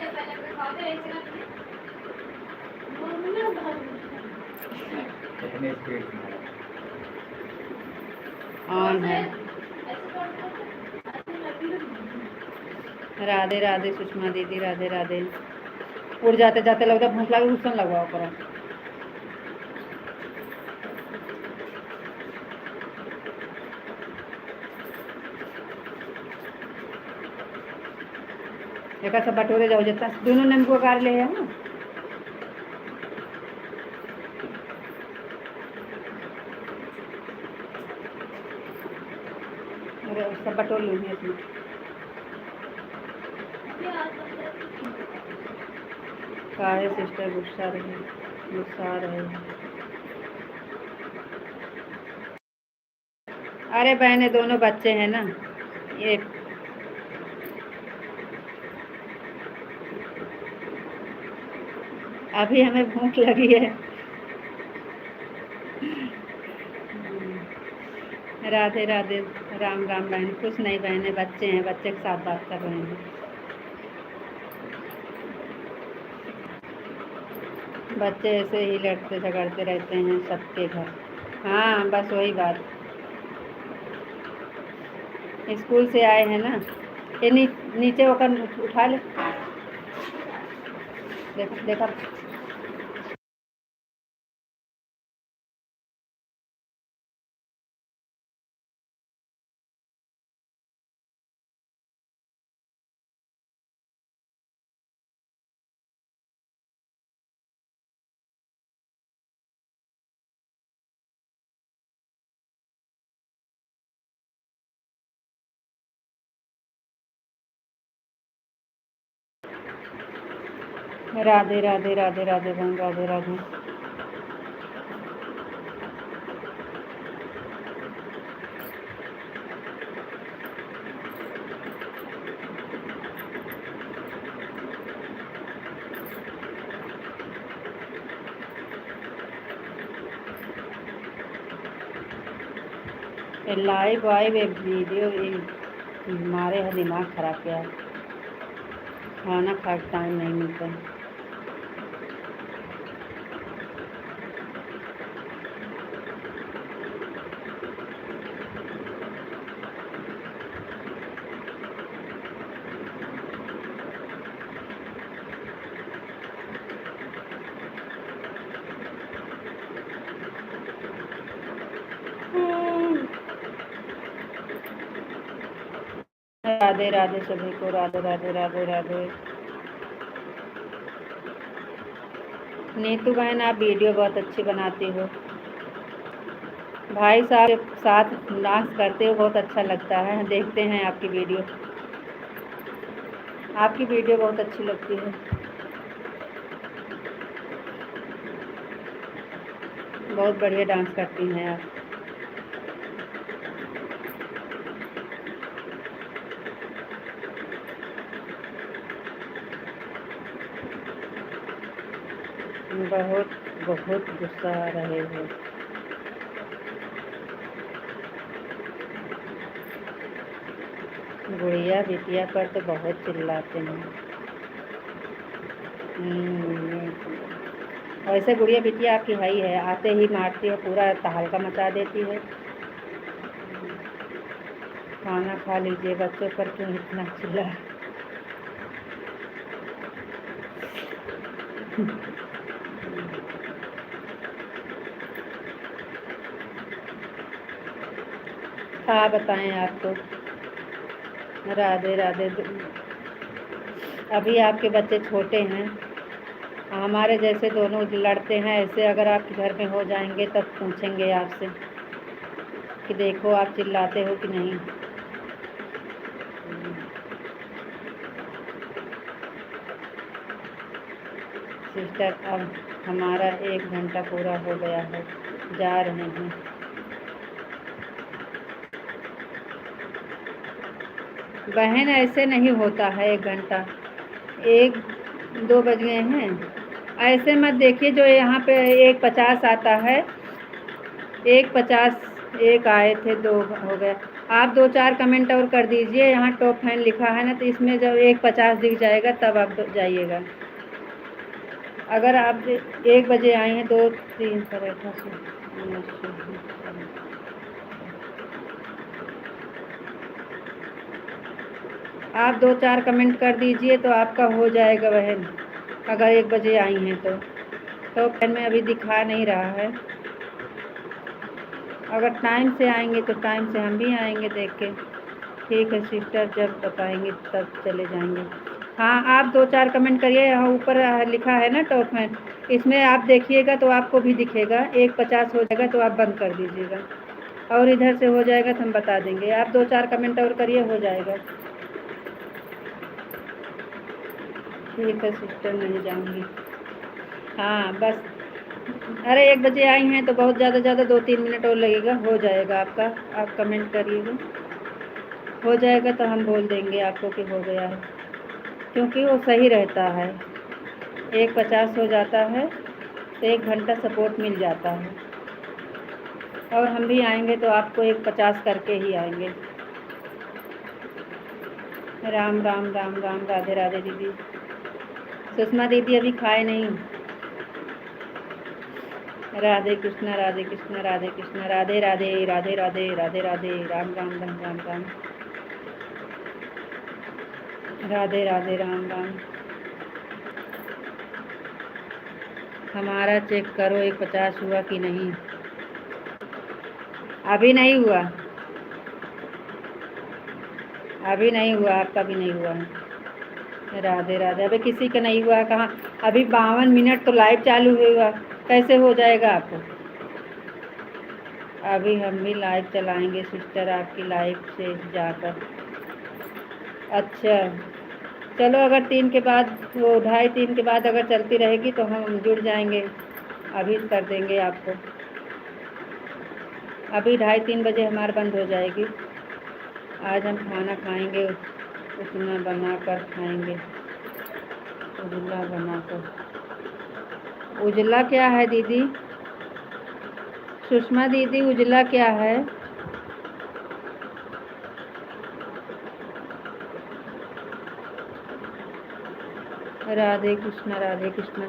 ऑन है। राधे राधे सुषमा दीदी, राधे राधे। उड़ जाते जाते लगता भूख लगे, गुस्सा न लगाओ करा। एक सब बटोरे जाओ जितना दोनों नींबू कार ले है ना। सब बटोर लूँगी इसमें। काहे सिस्टर गुस्सा आ रहे। अरे बहने दोनों बच्चे हैं ना ये। अभी हमें भूख लगी है। राधे राधे, राम राम बहन। कुछ नहीं बहने, बच्चे हैं, बच्चे के साथ बात कर रहे हैं। बच्चे ऐसे ही लड़ते झगड़ते रहते हैं सबके घर। हाँ बस वही बात। स्कूल से आए हैं ना, ये नीचे होकर उठा ले। देखा देखा राधे राधे राधे राधे बहन, राधे राधे। लाइव वाइव एक वीडियो हमारे यहाँ दिमाग खराब किया। खाना खा के टाइम नहीं मिलता। राधे राधे सभी को, राधे राधे राधे राधे। नीतू बहन, आप वीडियो बहुत अच्छी बनाती हो। भाई साहब के साथ डांस करते हो, बहुत अच्छा लगता है। देखते हैं आपकी वीडियो, आपकी वीडियो बहुत अच्छी लगती है। बहुत बढ़िया डांस करती हैं आप। बहुत बहुत गुस्सा आ रहे हो। गुड़िया बिटिया पर तो बहुत चिल्लाते हैं। वैसे गुड़िया बिटिया आपकी भाई है, आते ही मारती है, पूरा तहलका मचा देती है। खाना खा लीजिए, बच्चों पर क्यों इतना चिल्ला। क्या बताएं आपको। राधे राधे। अभी आपके बच्चे छोटे हैं, हमारे जैसे दोनों लड़ते हैं। ऐसे अगर आपके घर में हो जाएंगे तब पूछेंगे आपसे कि देखो आप चिल्लाते हो कि नहीं। सिस्टर, अब हमारा 1 घंटा पूरा हो गया है, जा रहे हैं। बहन, ऐसे नहीं होता है 1 घंटा। 1-2 बज गए हैं। ऐसे मत देखिए, जो यहाँ पे 1:50 आता है, 1:50 एक आए थे, 2 हो गया। आप 2-4 कमेंट और कर दीजिए। यहाँ टॉप फैन लिखा है ना, तो इसमें जब 1:50 दिख जाएगा तब आप जाइएगा। अगर आप 1 बजे आई हैं, 2-3 पराठा से आप 2-4 कमेंट कर दीजिए तो आपका हो जाएगा बहन। अगर 1 बजे आई हैं तो फैन में अभी दिखा नहीं रहा है। अगर टाइम से आएंगे तो टाइम से हम भी आएंगे देख के। ठीक है सिस्टर, जब बताएंगे तब चले जाएंगे। हाँ, आप 2-4 कमेंट करिए। यहाँ ऊपर लिखा है ना टॉप फैन, इसमें आप देखिएगा तो आपको भी दिखेगा। 1:50 हो जाएगा तो आप बंद कर दीजिएगा, और इधर से हो जाएगा तो हम बता देंगे। आप 2-4 कमेंट और करिए, हो जाएगा। ठीक है सिस्टर, नहीं जाऊँगी। हाँ बस, अरे 1 बजे आई हैं तो बहुत ज़्यादा 2-3 मिनट और लगेगा, हो जाएगा आपका। आप कमेंट करिएगा, हो जाएगा तो हम बोल देंगे आपको कि हो गया है, क्योंकि वो सही रहता है। 1:50 हो जाता है तो 1 घंटा सपोर्ट मिल जाता है। और हम भी आएंगे तो आपको 1:50 करके ही आएंगे। राम राम राम राम, राधे राधे दीदी। सुषमा दीदी अभी खाए नहीं। राधे कृष्णा राधे कृष्णा राधे कृष्णा, राधे राधे राधे राधे राधे राधे, राम राम राम राम राम, राधे राधे राम राम। हमारा चेक करो 1:50 हुआ कि नहीं। अभी नहीं हुआ, अभी नहीं हुआ, आपका भी नहीं हुआ है। राधे राधे। अभी किसी का नहीं हुआ, कहाँ अभी 52 मिनट तो लाइव चालू हुआ, कैसे हो जाएगा आपको। अभी हम भी लाइव चलाएंगे सिस्टर, आपकी लाइव से जाकर। अच्छा चलो अगर 3 के बाद, वो 2:30-3 के बाद अगर चलती रहेगी तो हम जुड़ जाएंगे, अभी कर देंगे आपको। अभी 2:30-3 बजे हमारा बंद हो जाएगी। आज हम खाना खाएंगे, उतना बना कर खाएंगे, उजला बनाकर। उजला क्या है दीदी? सुषमा दीदी, उजला क्या है? राधे कृष्णा, राधे कृष्णा।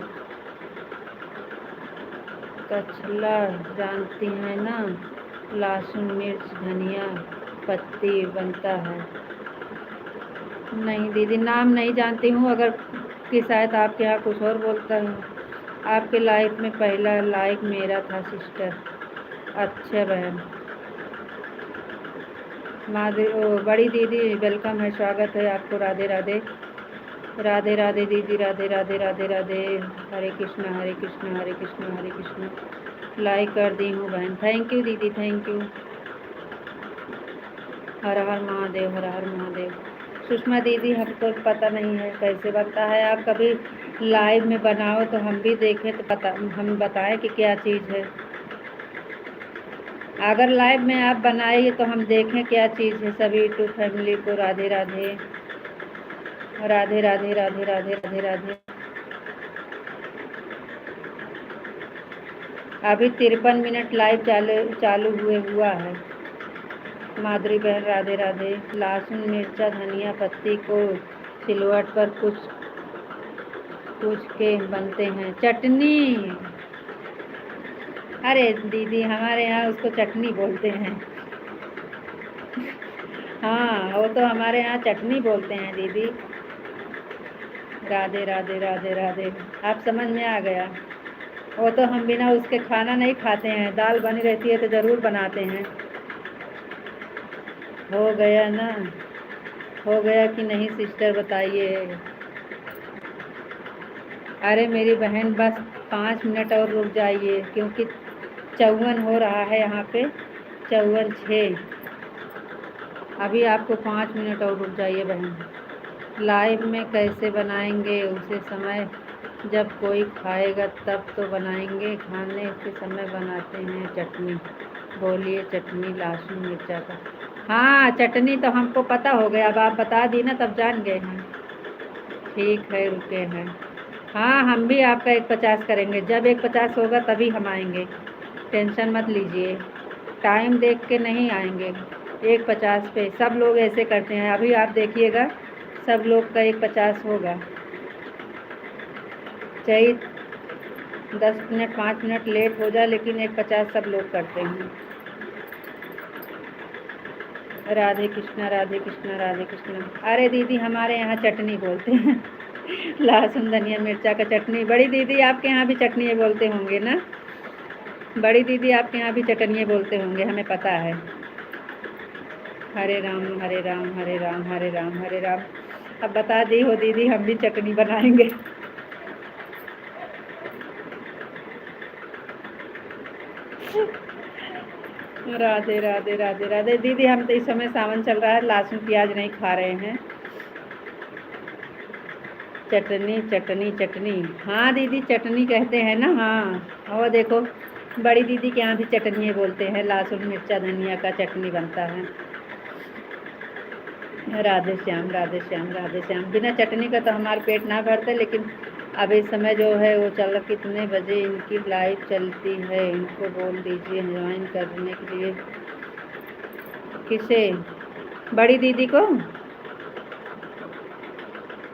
कचला जानती हैं ना, लहसुन मिर्च धनिया पत्ती बनता है। नहीं दीदी, नाम नहीं जानती हूँ। अगर कि शायद आपके यहाँ कुछ और बोलता है। आपके लाइफ में पहला लाइक मेरा था सिस्टर। अच्छा बहन। बड़ी दीदी वेलकम है, स्वागत है आपको। राधे राधे, राधे राधे दीदी, राधे राधे, राधे राधे। हरे कृष्णा, हरे कृष्णा, हरे कृष्णा, हरे कृष्णा। लाइक कर दी हूँ बहन, थैंक यू दीदी, थैंक यू। हर हर महादेव, हर हर महादेव। सुषमा दीदी, हमको पता नहीं है कैसे बनता है। आप कभी लाइव में बनाओ तो हम भी देखें, तो पता, हम बताएं कि क्या चीज़ है। अगर लाइव में आप बनाइए तो हम देखें क्या चीज़ है। सभी यूट्यूब फैमिली को राधे राधे, राधे राधे, राधे राधे, राधे राधे। अभी 53 मिनट लाइव चालू हुआ है। माधुरी बहन, राधे राधे। लहसुन मिर्चा धनिया पत्ती को सिलवट पर कुछ के बनते हैं। चटनी? अरे दीदी, हमारे यहाँ उसको चटनी बोलते हैं। हाँ, वो तो हमारे यहाँ चटनी बोलते हैं दीदी। राधे राधे, राधे राधे। आप समझ में आ गया। वो तो हम बिना उसके खाना नहीं खाते हैं। दाल बनी रहती है तो ज़रूर बनाते हैं। हो गया ना? हो गया कि नहीं सिस्टर, बताइए। अरे मेरी बहन, बस 5 मिनट और रुक जाइए, क्योंकि 54 हो रहा है यहाँ पे, 54-6। अभी आपको 5 मिनट और रुक जाइए बहन। लाइव में कैसे बनाएंगे? उसे समय जब कोई खाएगा तब तो बनाएंगे, खाने के समय बनाते हैं चटनी। बोलिए चटनी लहसुन मिर्चा का। हाँ, चटनी तो हमको पता हो गया, अब आप बता दी ना तब जान गए हैं। ठीक है, रुके हैं। हाँ, हम भी आपका 150 करेंगे। जब 150 होगा तभी हम आएंगे, टेंशन मत लीजिए। टाइम देख के नहीं आएंगे। 150 पे सब लोग ऐसे करते हैं। अभी आप देखिएगा, सब लोग का 150 होगा। चाहे 10 मिनट 5 मिनट लेट हो जाए, लेकिन 150 सब लोग करते हैं। राधे कृष्णा, राधे कृष्णा, राधे कृष्णा। अरे दीदी, हमारे यहाँ चटनी बोलते हैं। लहसुन धनिया मिर्चा का चटनी। बड़ी दीदी, आपके यहाँ भी चटनी बोलते होंगे ना? बड़ी दीदी, आपके यहाँ भी चटनी बोलते होंगे, हमें पता है। हरे राम, हरे राम, हरे राम, हरे राम, हरे राम। अब बता दी हो दीदी, हम भी चटनी बनाएंगे। राधे राधे, राधे राधे। दीदी, हम तो इस समय सावन चल रहा है, लहसुन प्याज नहीं खा रहे हैं। चटनी, चटनी, चटनी। हाँ दीदी, चटनी कहते हैं ना। हाँ, और देखो, बड़ी दीदी के यहाँ भी चटनी बोलते हैं, लहसुन मिर्चा धनिया का चटनी बनता है। राधे श्याम, राधे श्याम, राधे श्याम। बिना चटनी का तो हमारा पेट ना भरते, लेकिन अब इस समय जो है वो चल, कितने बजे इनकी लाइव चलती है? इनको बोल दीजिए ज्वाइन करने के लिए। किसे? बड़ी दीदी को?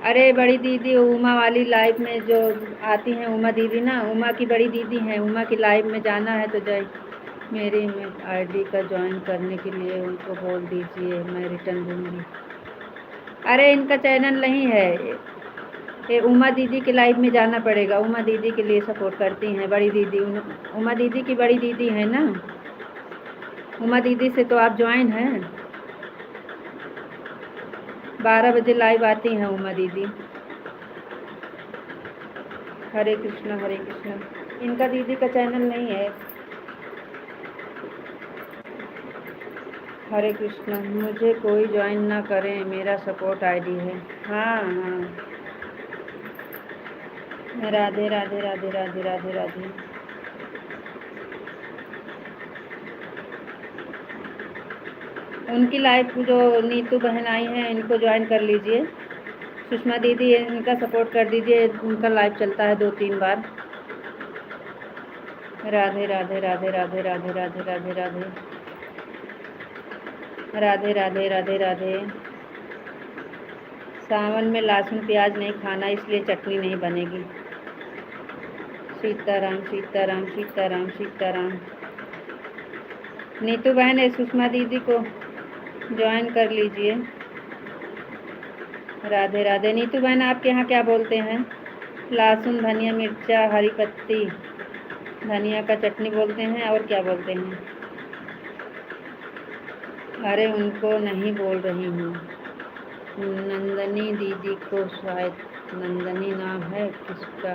अरे बड़ी दीदी, उमा वाली लाइव में जो आती हैं, उमा दीदी ना, उमा की बड़ी दीदी हैं। उमा की लाइव में जाना है तो जाए। मेरी आईडी का ज्वाइन करने के लिए उनको बोल दीजिए, मैं रिटर्न दूँगी। अरे इनका चैनल नहीं है ये। उमा दीदी के लाइव में जाना पड़ेगा। उमा दीदी के लिए सपोर्ट करती हैं बड़ी दीदी। उमा दीदी की बड़ी दीदी है ना। उमा दीदी से तो आप ज्वाइन हैं। 12 बजे लाइव आती हैं उमा दीदी। हरे कृष्णा, हरे कृष्णा। इनका दीदी का चैनल नहीं है। हरे कृष्णा। मुझे कोई ज्वाइन ना करें, मेरा सपोर्ट आईडी है। हाँ हाँ। राधे राधे राधे राधे राधे राधे। उनकी लाइव जो नीतू बहन आई हैं इनको ज्वाइन कर लीजिए। सुषमा दीदी इनका सपोर्ट कर दीजिए, उनका लाइव चलता है 2-3 बार। राधे राधे राधे राधे राधे राधे राधे राधे राधे राधे राधे राधे। सावन में लहसुन प्याज नहीं खाना, इसलिए चटनी नहीं बनेगी। सीताराम सीताराम सीताराम सीताराम। नीतू बहन सुषमा दीदी को ज्वाइन कर लीजिए। राधे राधे। नीतू बहन आपके यहाँ क्या बोलते हैं? लहसुन, धनिया, मिर्चा, हरी पत्ती, धनिया का चटनी बोलते हैं, और क्या बोलते हैं? अरे उनको नहीं बोल रही हूँ, नंदनी दीदी को। शायद नंदनी नाम है, किसका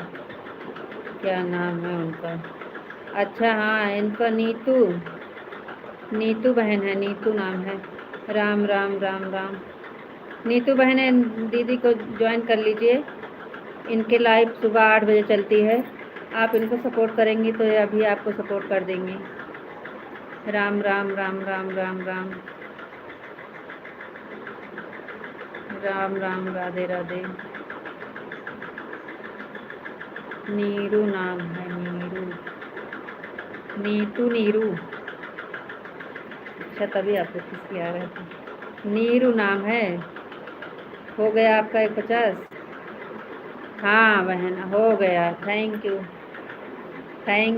क्या नाम है उनका? अच्छा हाँ, इनका नीतू बहन है, नीतू नाम है। राम राम राम राम। नीतू बहन दीदी को ज्वाइन कर लीजिए। इनके लाइव सुबह 8 बजे चलती है। आप इनको सपोर्ट करेंगी तो अभी आपको सपोर्ट कर देंगी। राम राम राम राम राम राम राम राम। राधे राधे। नीरू नाम है, नीरू, नीतू नीरू। अच्छा तभी आपको किसकी आ रहा था। नीरू नाम है। हो गया आपका 150? हाँ बहन हो गया। थैंक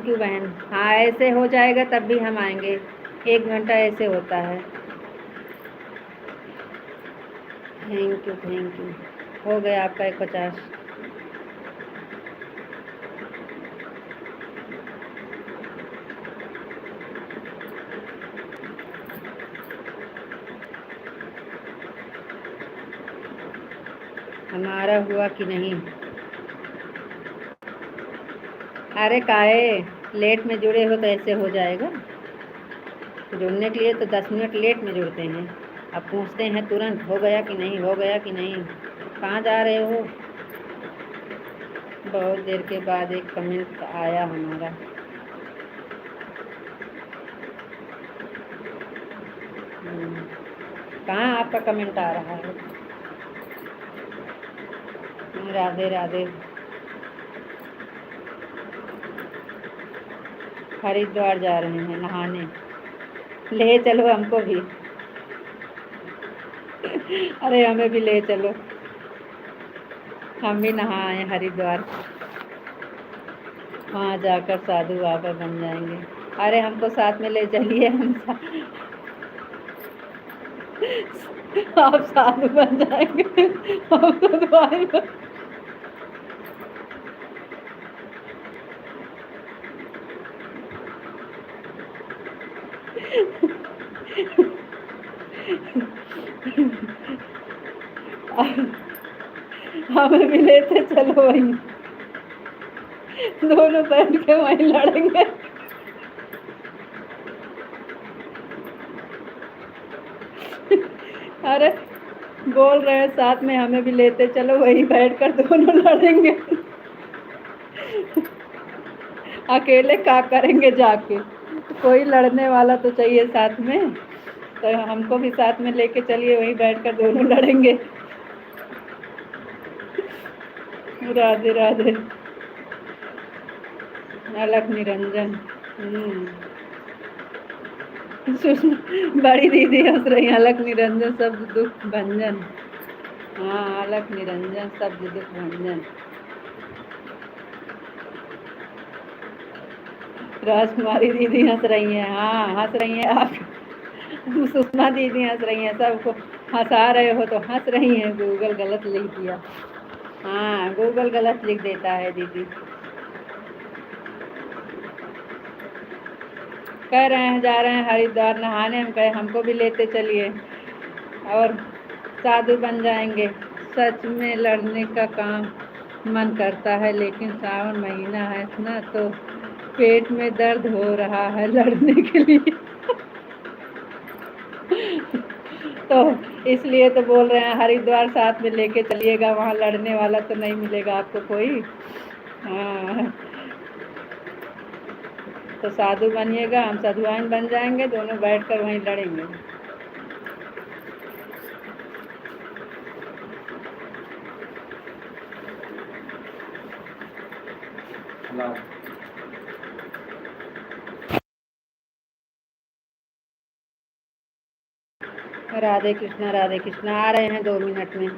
यू बहन। हाँ ऐसे हो जाएगा तब भी हम आएंगे। 1 घंटा ऐसे होता है। Thank you. हो गया आपका 150। हमारा हुआ कि नहीं? अरे काहे लेट में जुड़े हो तो ऐसे हो जाएगा। जुड़ने के लिए तो 10 मिनट लेट में जुड़ते हैं। अब पूछते हैं तुरंत हो गया कि नहीं, हो गया कि नहीं। कहाँ जा रहे हो? बहुत देर के बाद एक कमेंट आया हमारा। कहाँ आपका कमेंट आ रहा है? राधे राधे। हरिद्वार जा रहे हैं नहाने, ले चलो हमको भी। अरे हमें भी ले चलो, हम भी नहाए हरिद्वार। वहाँ जाकर साधु बाबा बन जाएंगे। अरे हमको साथ में ले चलिए, आप साधु बन जाएंगे, हम तो दुआई बन। हमें भी लेते चलो, वहीं दोनों बैठ के वहीं लड़ेंगे। अरे बोल रहे हैं साथ में हमें भी लेते चलो, वहीं बैठकर दोनों लड़ेंगे। अकेले क्या करेंगे जाके? कोई लड़ने वाला तो चाहिए साथ में, तो हमको भी साथ में लेके चलिए, वहीं बैठकर दोनों लड़ेंगे। राधे राधे। अलख निरंजन। बड़ी दीदी हंस रही, अलख निरंजन सब दुख भंजन। हाँ अलख निरंजन सब दुख भंजन। राजकुमारी दीदी हंस रही हैं। हाँ हंस रही हैं आप। सुषमा दीदी हंस रही हैं, सबको हंसा रहे हो तो हंस रही हैं। गूगल गलत लिख दिया। हाँ गूगल गलत लिख देता है दीदी। कह रहे हैं जा रहे हैं हरिद्वार नहाने, हम कहे हमको भी लेते चलिए और साधु बन जाएंगे। सच में लड़ने का काम मन करता है, लेकिन सावन महीना है ना, तो पेट में दर्द हो रहा है लड़ने के लिए। तो इसलिए तो बोल रहे हैं हरिद्वार साथ में लेके चलिएगा, वहाँ लड़ने वाला तो नहीं मिलेगा आपको कोई। हाँ, तो साधु बनिएगा, हम साधुआइन बन जाएंगे, दोनों बैठकर वहीं लड़ेंगे। हेलो। राधे कृष्णा, आ रहे हैं 2 मिनट में।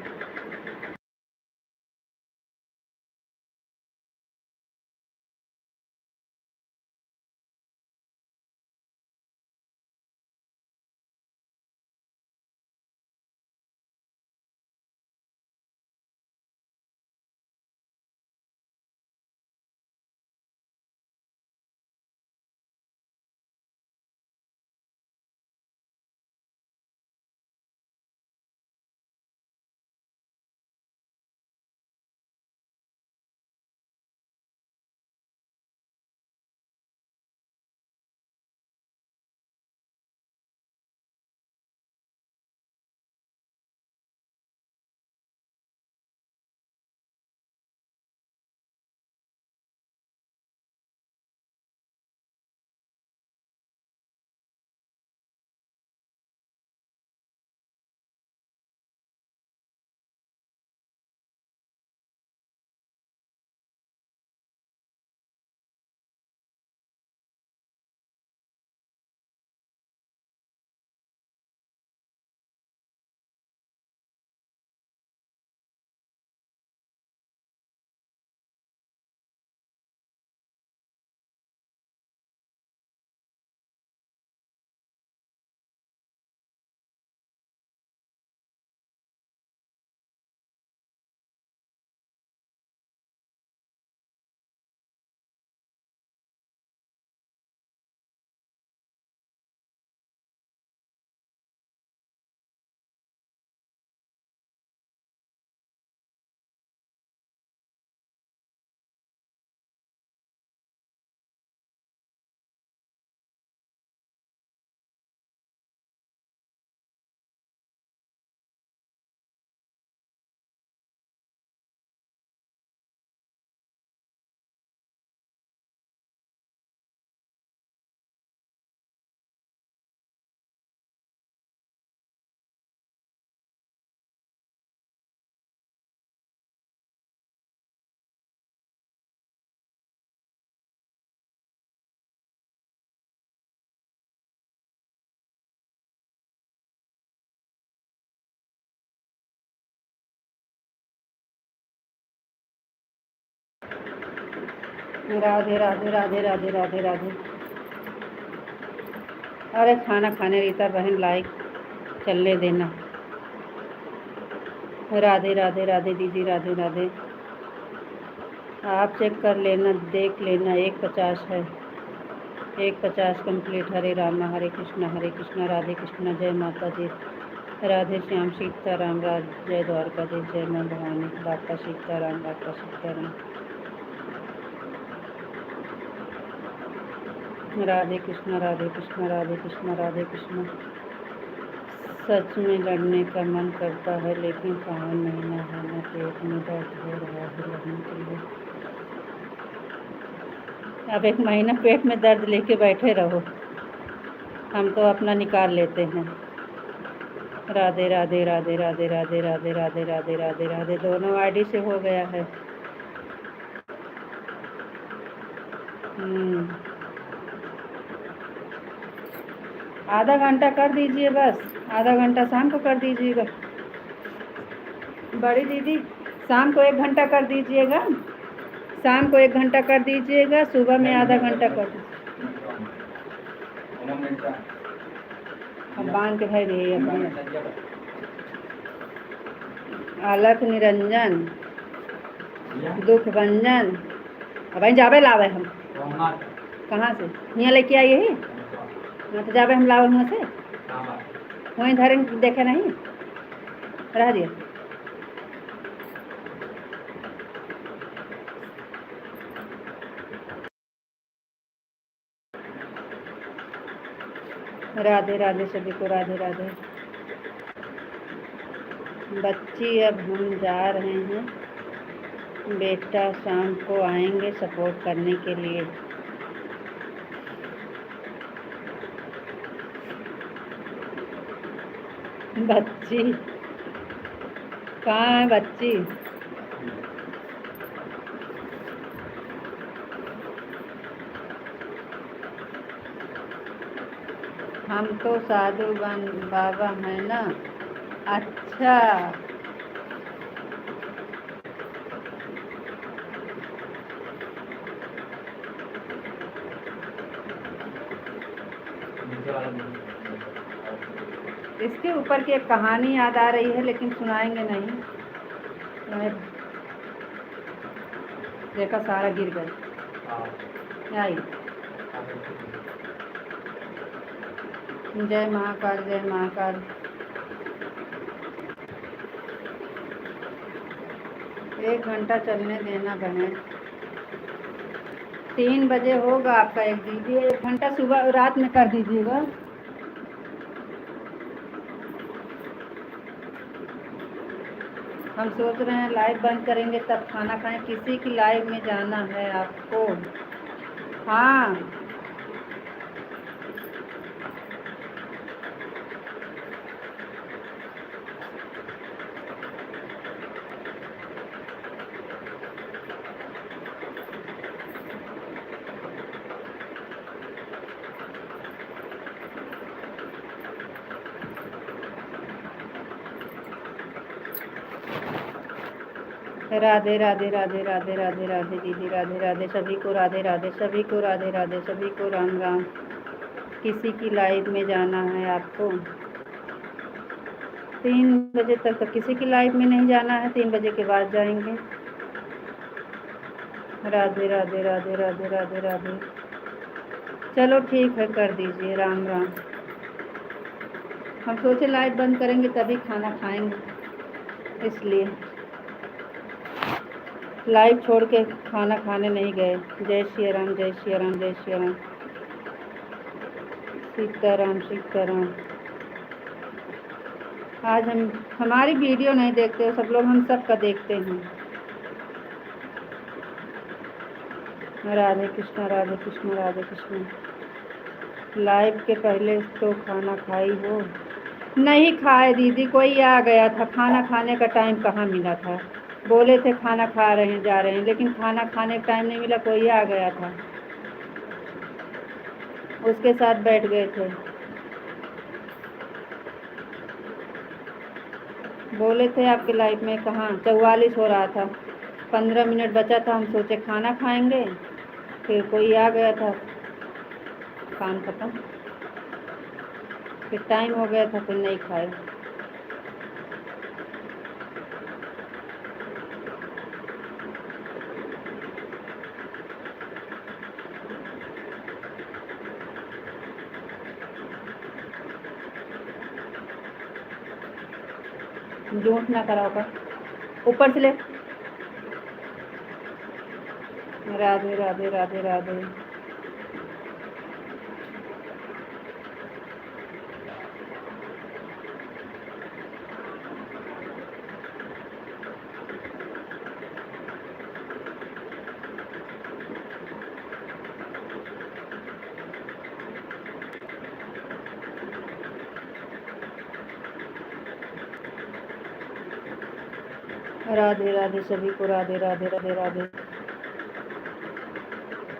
राधे राधे राधे राधे राधे राधे। अरे खाना खाने रीता बहन, लाइक चलने देना। राधे राधे राधे दीदी, राधे राधे। आप चेक कर लेना, देख लेना, 1:50 है, 1:50 कंप्लीट। हरे कृष्णा राधे कृष्णा, जय माता दी, राधे श्याम, सीताराम, जय द्वारकाधीश, जय माँ भवानी, बापा सीताराम, बापा सीताराम। राधे कृष्णा राधे कृष्णा राधे कृष्णा राधे कृष्णा। सच में लड़ने का मन करता है, लेकिन सावन महीना है ना, पेट में दर्द हो रहा है लड़ने के लिए। अब 1 महीना पेट में दर्द लेके बैठे रहो, हम तो अपना निकाल लेते हैं। राधे राधे राधे राधे राधे राधे राधे राधे राधे राधे। दोनों आईडी से हो गया है। आधा घंटा कर दीजिए, बस आधा घंटा शाम को कर दीजिएगा। बड़ी दीदी, शाम को 1 घंटा कर दीजिएगा, शाम को 1 घंटा कर दीजिएगा, सुबह में आधा घंटा कर दीजिए। अब बांध के भाई रही अपने। अलख निरंजन, दुख भंजन। अब भाई जावे लावे हम कहाँ से, यहाँ लेके आइए ही। हाँ तो जावे हम लावे वहाँ से, वहीं धरे देखे नहीं, रह दिया। राधे राधे सभी को, राधे राधे। बच्ची अब हम जा रहे हैं, बेटा शाम को आएंगे सपोर्ट करने के लिए। बच्ची कहाँ है बच्ची? हम तो साधु बाबा हैं ना। अच्छा, नीचे वाला नहीं। इसके ऊपर की एक कहानी याद आ रही है लेकिन सुनाएंगे नहीं। मैं देखा सारा गिर गया। हाँ। आई जय महाकाल, जय महाकाल। 1 घंटा चलने देना बहन। 3 बजे होगा आपका एक दीजिए, 1 घंटा सुबह रात में कर दीजिएगा। हम सोच रहे हैं लाइव बंद करेंगे तब खाना खाएं। किसी की लाइव में जाना है आपको? हाँ, राधे राधे राधे राधे राधे राधे दीदी, राधे राधे सभी को, राधे राधे सभी को, राधे राधे सभी को, राम राम। किसी की लाइव में जाना है आपको? 3 बजे तक तो किसी की लाइव में नहीं जाना है, 3 बजे के बाद जाएंगे। राधे राधे राधे राधे राधे राधे। चलो ठीक है, कर दीजिए, राम राम। हम सोचे लाइट बंद करेंगे तभी खाना खाएंगे, इसलिए लाइट छोड़ के खाना खाने नहीं गए। जय श्री राम, जय श्री राम, जय श्री राम, सीताराम सीताराम। आज हम हमारी वीडियो नहीं देखते हो सब लोग, हम सबका देखते हैं। राधे कृष्णा, राधे कृष्णा, राधे कृष्णा। लाइव के पहले तो खाना खाई हो? नहीं खाए दीदी, कोई आ गया था, खाना खाने का टाइम कहाँ मिला था। बोले थे खाना खा रहे हैं, जा रहे हैं, लेकिन खाना खाने का टाइम नहीं मिला, कोई आ गया था, उसके साथ बैठ गए थे। बोले थे आपके लाइफ में कहाँ, 44 हो रहा था, 15 मिनट बचा था, हम सोचे खाना खाएंगे, फिर कोई आ गया था, काम खत्म, फिर टाइम हो गया था, फिर नहीं खाए। झूठ ना कराओ कर, ऊपर से ले। राधे राधे राधे राधे। राधे राधे सभी को, राधे राधे राधे राधे।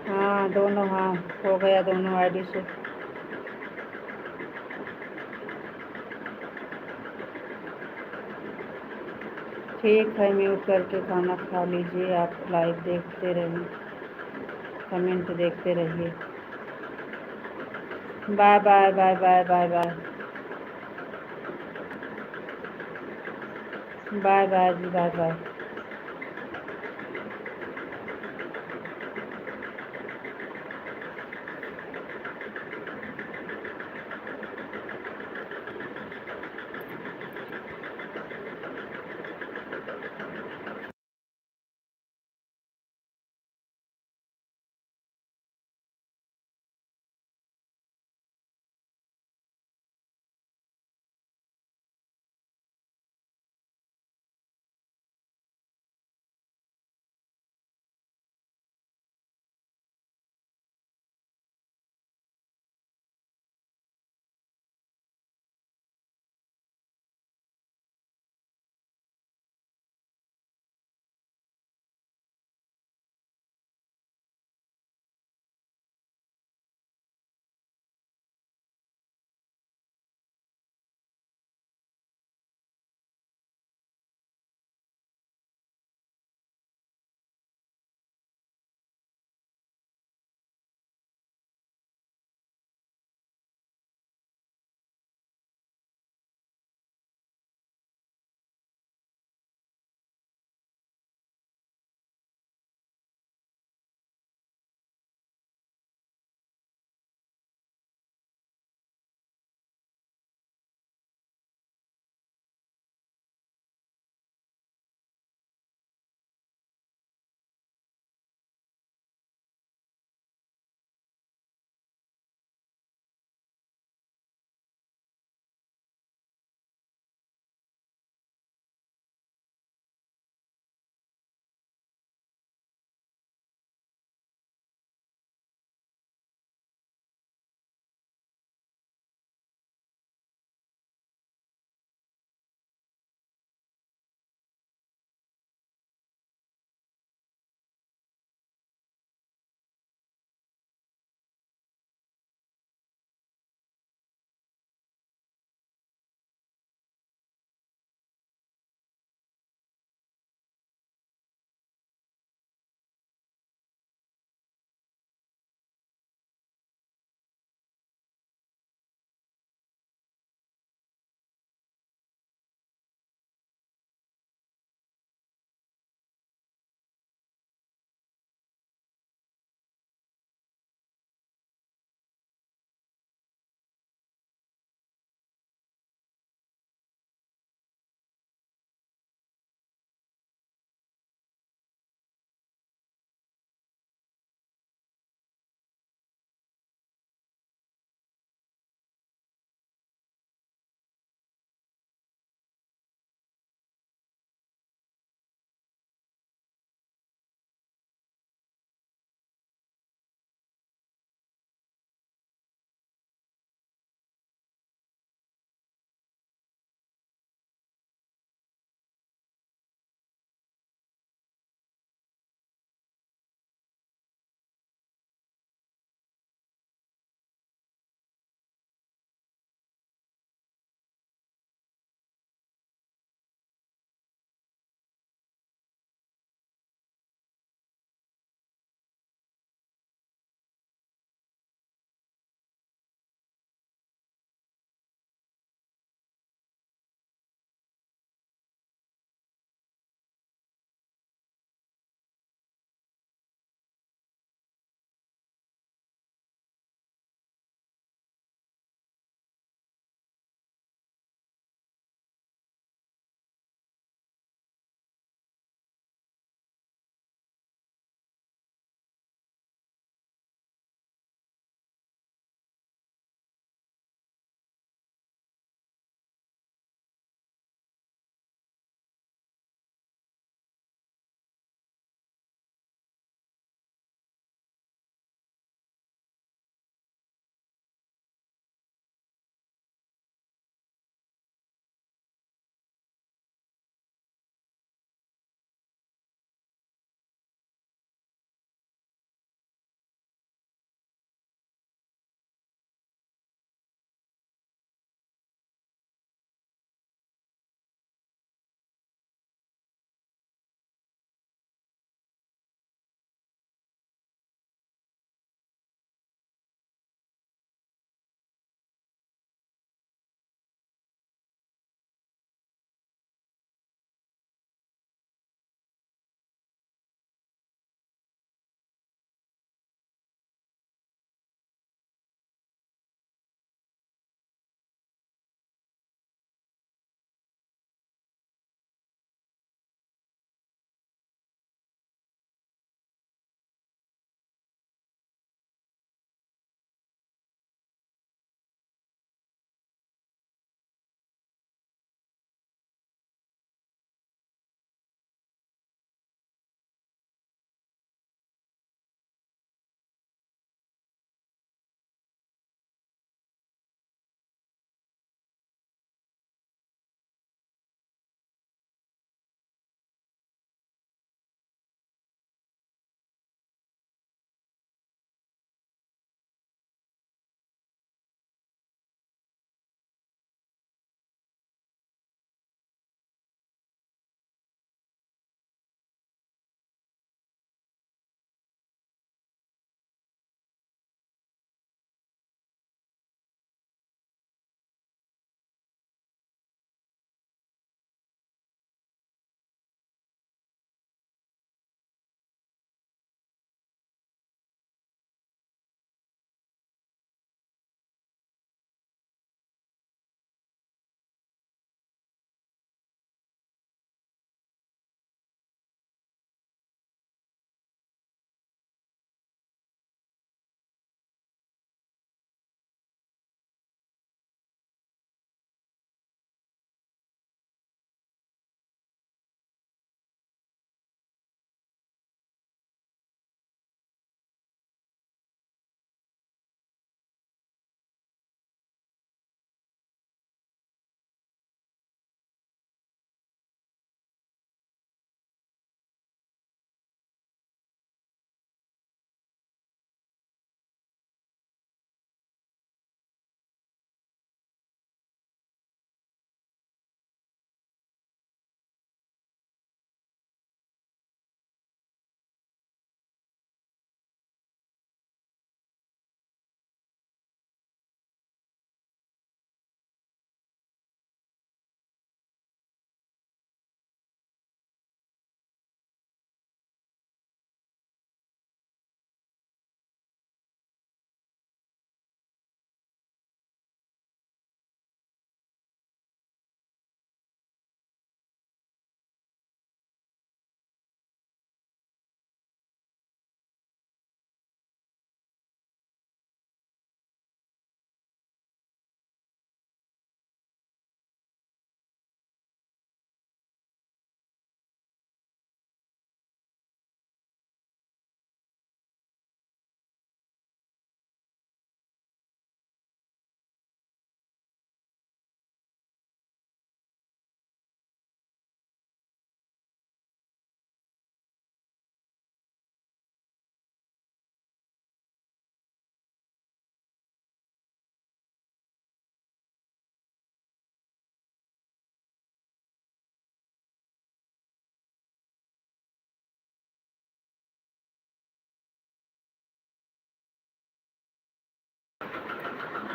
हाँ दोनों, हाँ हो गया दोनों आईडी से। ठीक है, म्यूट करके खाना खा लीजिए। आप लाइव देखते रहिए, कमेंट देखते रहिए। Bye bye bye bye bye bye bye bye जी, बाय बाय।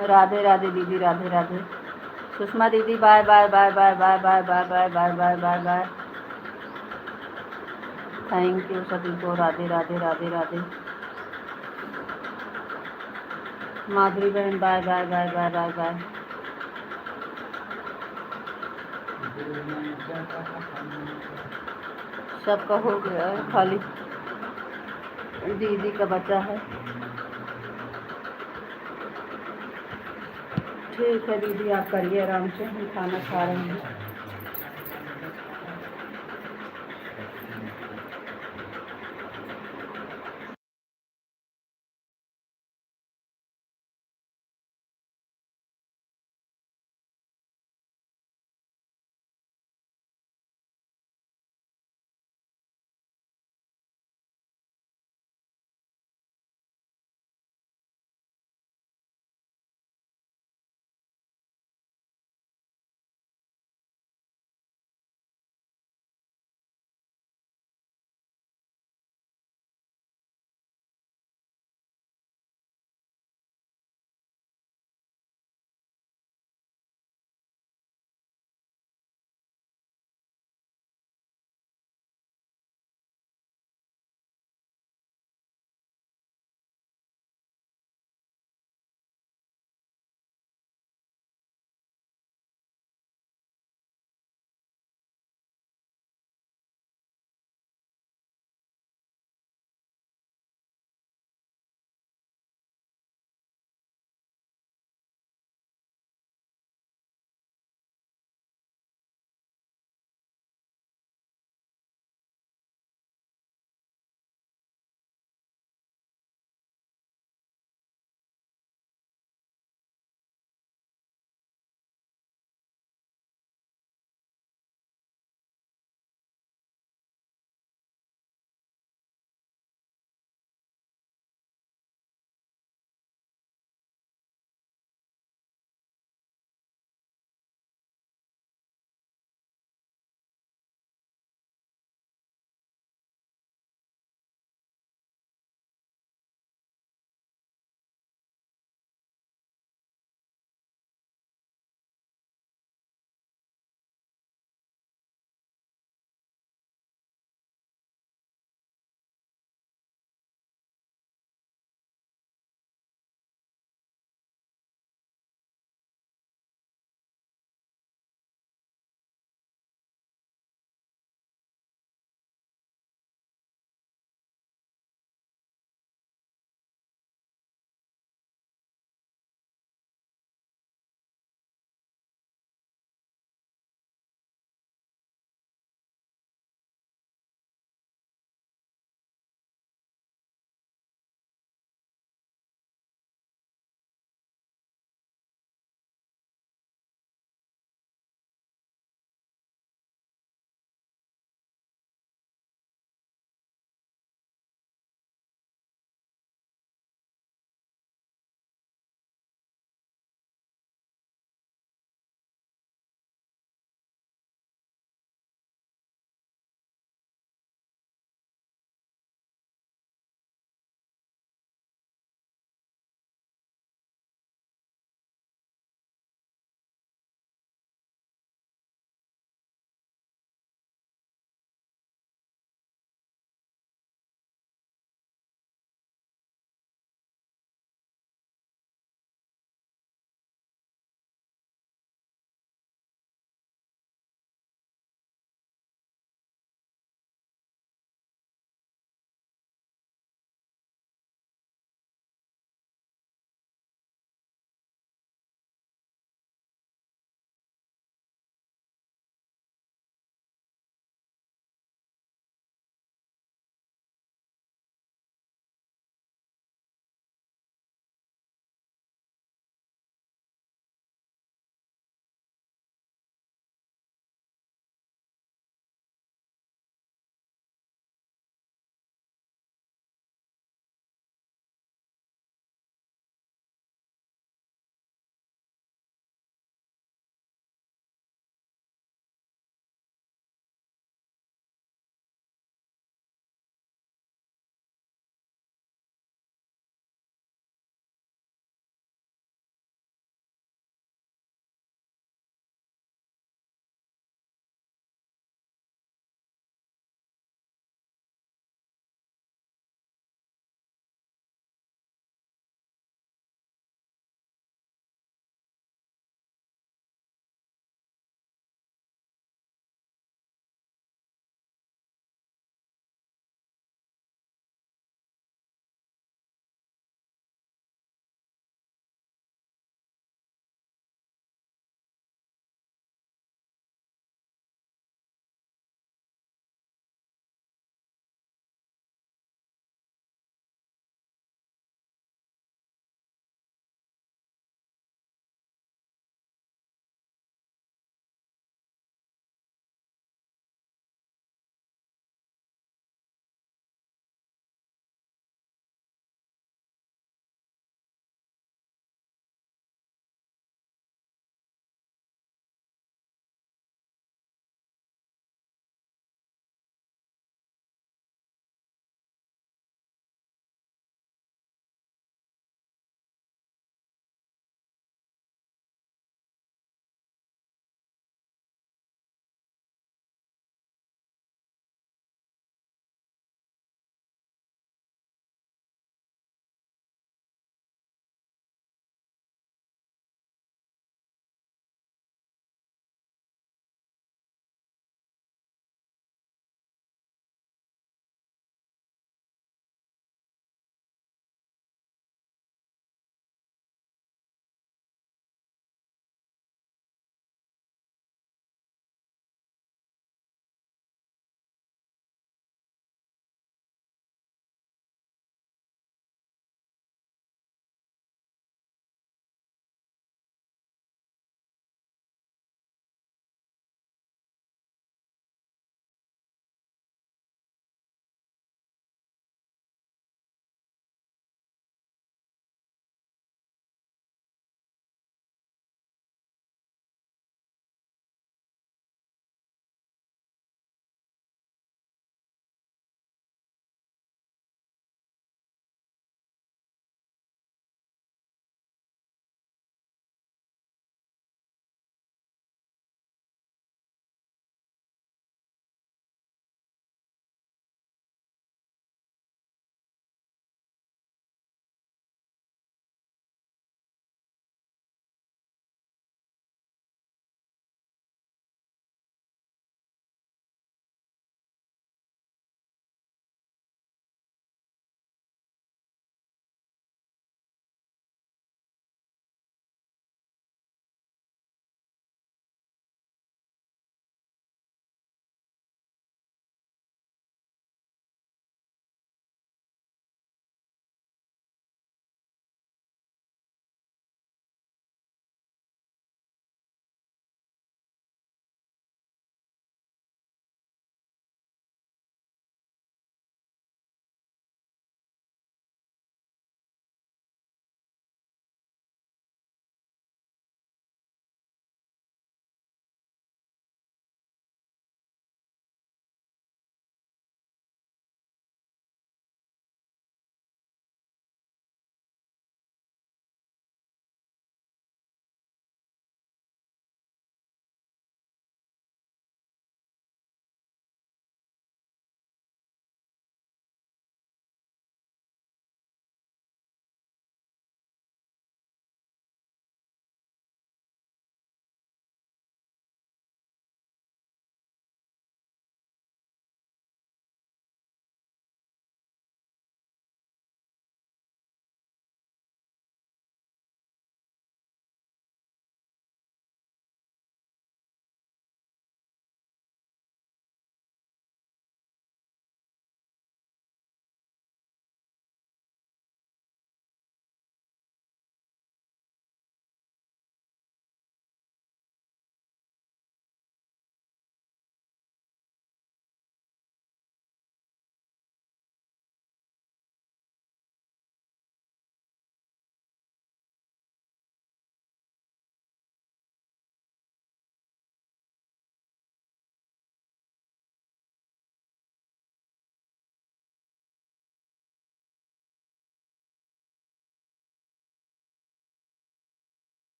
राधे राधे दीदी, राधे राधे। सुषमा दीदी bye bye bye bye bye bye bye bye bye bye bye bye. Thank you सभी को, राधे राधे राधे राधे। माधुरी बहन bye bye bye bye bye bye. सबका हो गया है, खाली दीदी का बचा है। ठीक है दीदी, आप करिए आराम से, हम खाना खा रहे हैं।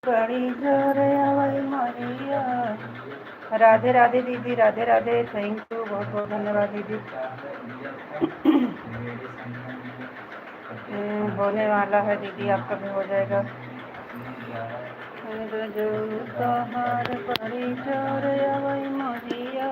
बड़ी जोर आवाई मारिया। राधे राधे दीदी, राधे राधे, थैंक यू, बहुत बहुत धन्यवाद दीदी। होने वाला है दीदी, आपका भी हो जाएगा। जो तोहार बड़ी जोर आवाई मारिया।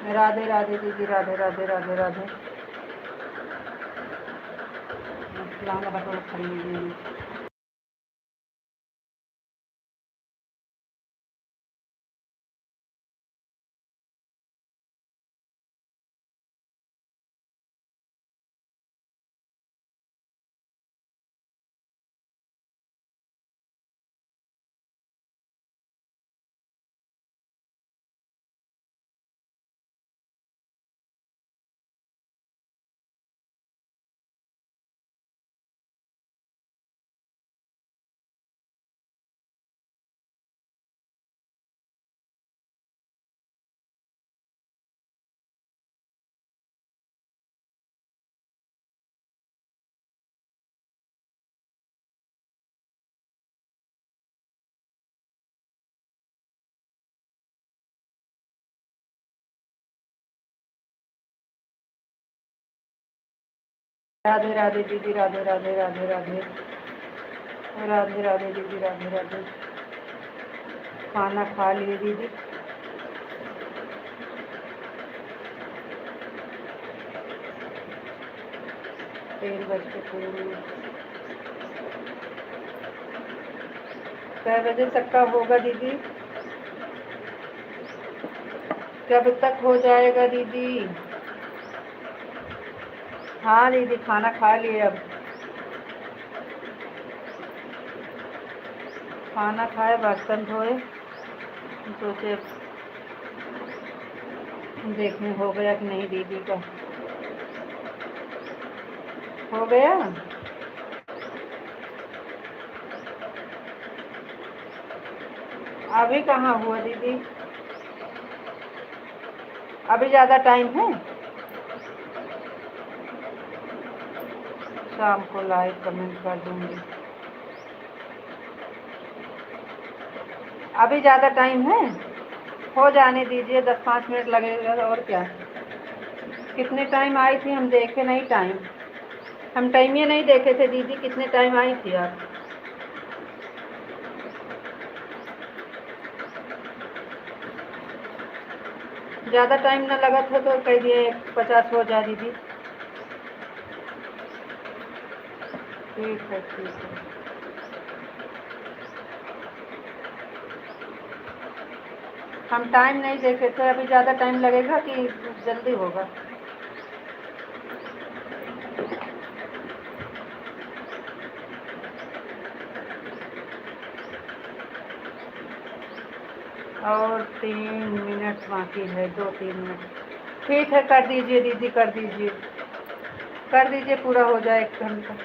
राधे राधे दीदी, राधे राधे राधे राधे। लाऊंगा बटोरा खड़ी हुई। राधे राधे दीदी, राधे राधे राधे राधे। राधे राधे दीदी, राधे राधे। खाना खा लिए दीदी? 3:03। कै बजे तक का होगा दीदी? कब तक हो जाएगा दीदी? हाँ दीदी, खाना खा लिए अब। खाना खाए, बर्तन धोए, सोचे देखें हो गया कि नहीं दीदी का। हो गया? अभी कहाँ हुआ दीदी? अभी ज़्यादा टाइम है? शाम को लाइक कमेंट कर दूँगी। अभी ज़्यादा टाइम है? हो जाने दीजिए, 10-5 मिनट लगेगा और क्या। कितने टाइम आई थी? हम देखे नहीं टाइम। हम टाइम ये नहीं देखे थे दीदी, कितने टाइम आई थी आप? ज़्यादा टाइम ना लगा था तो कह दिए 50 हो जाए दीदी। ठीक है, ठीक है। हम टाइम नहीं देखे थे। अभी ज़्यादा टाइम लगेगा कि जल्दी होगा? और 3 मिनट बाकी है, 2-3 मिनट। ठीक है, कर दीजिए दीदी, कर दीजिए। कर दीजिए, पूरा हो जाए 1 घंटा।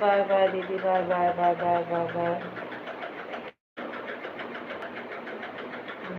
बाय बाय दीदी, bye bye bye bye bye bye.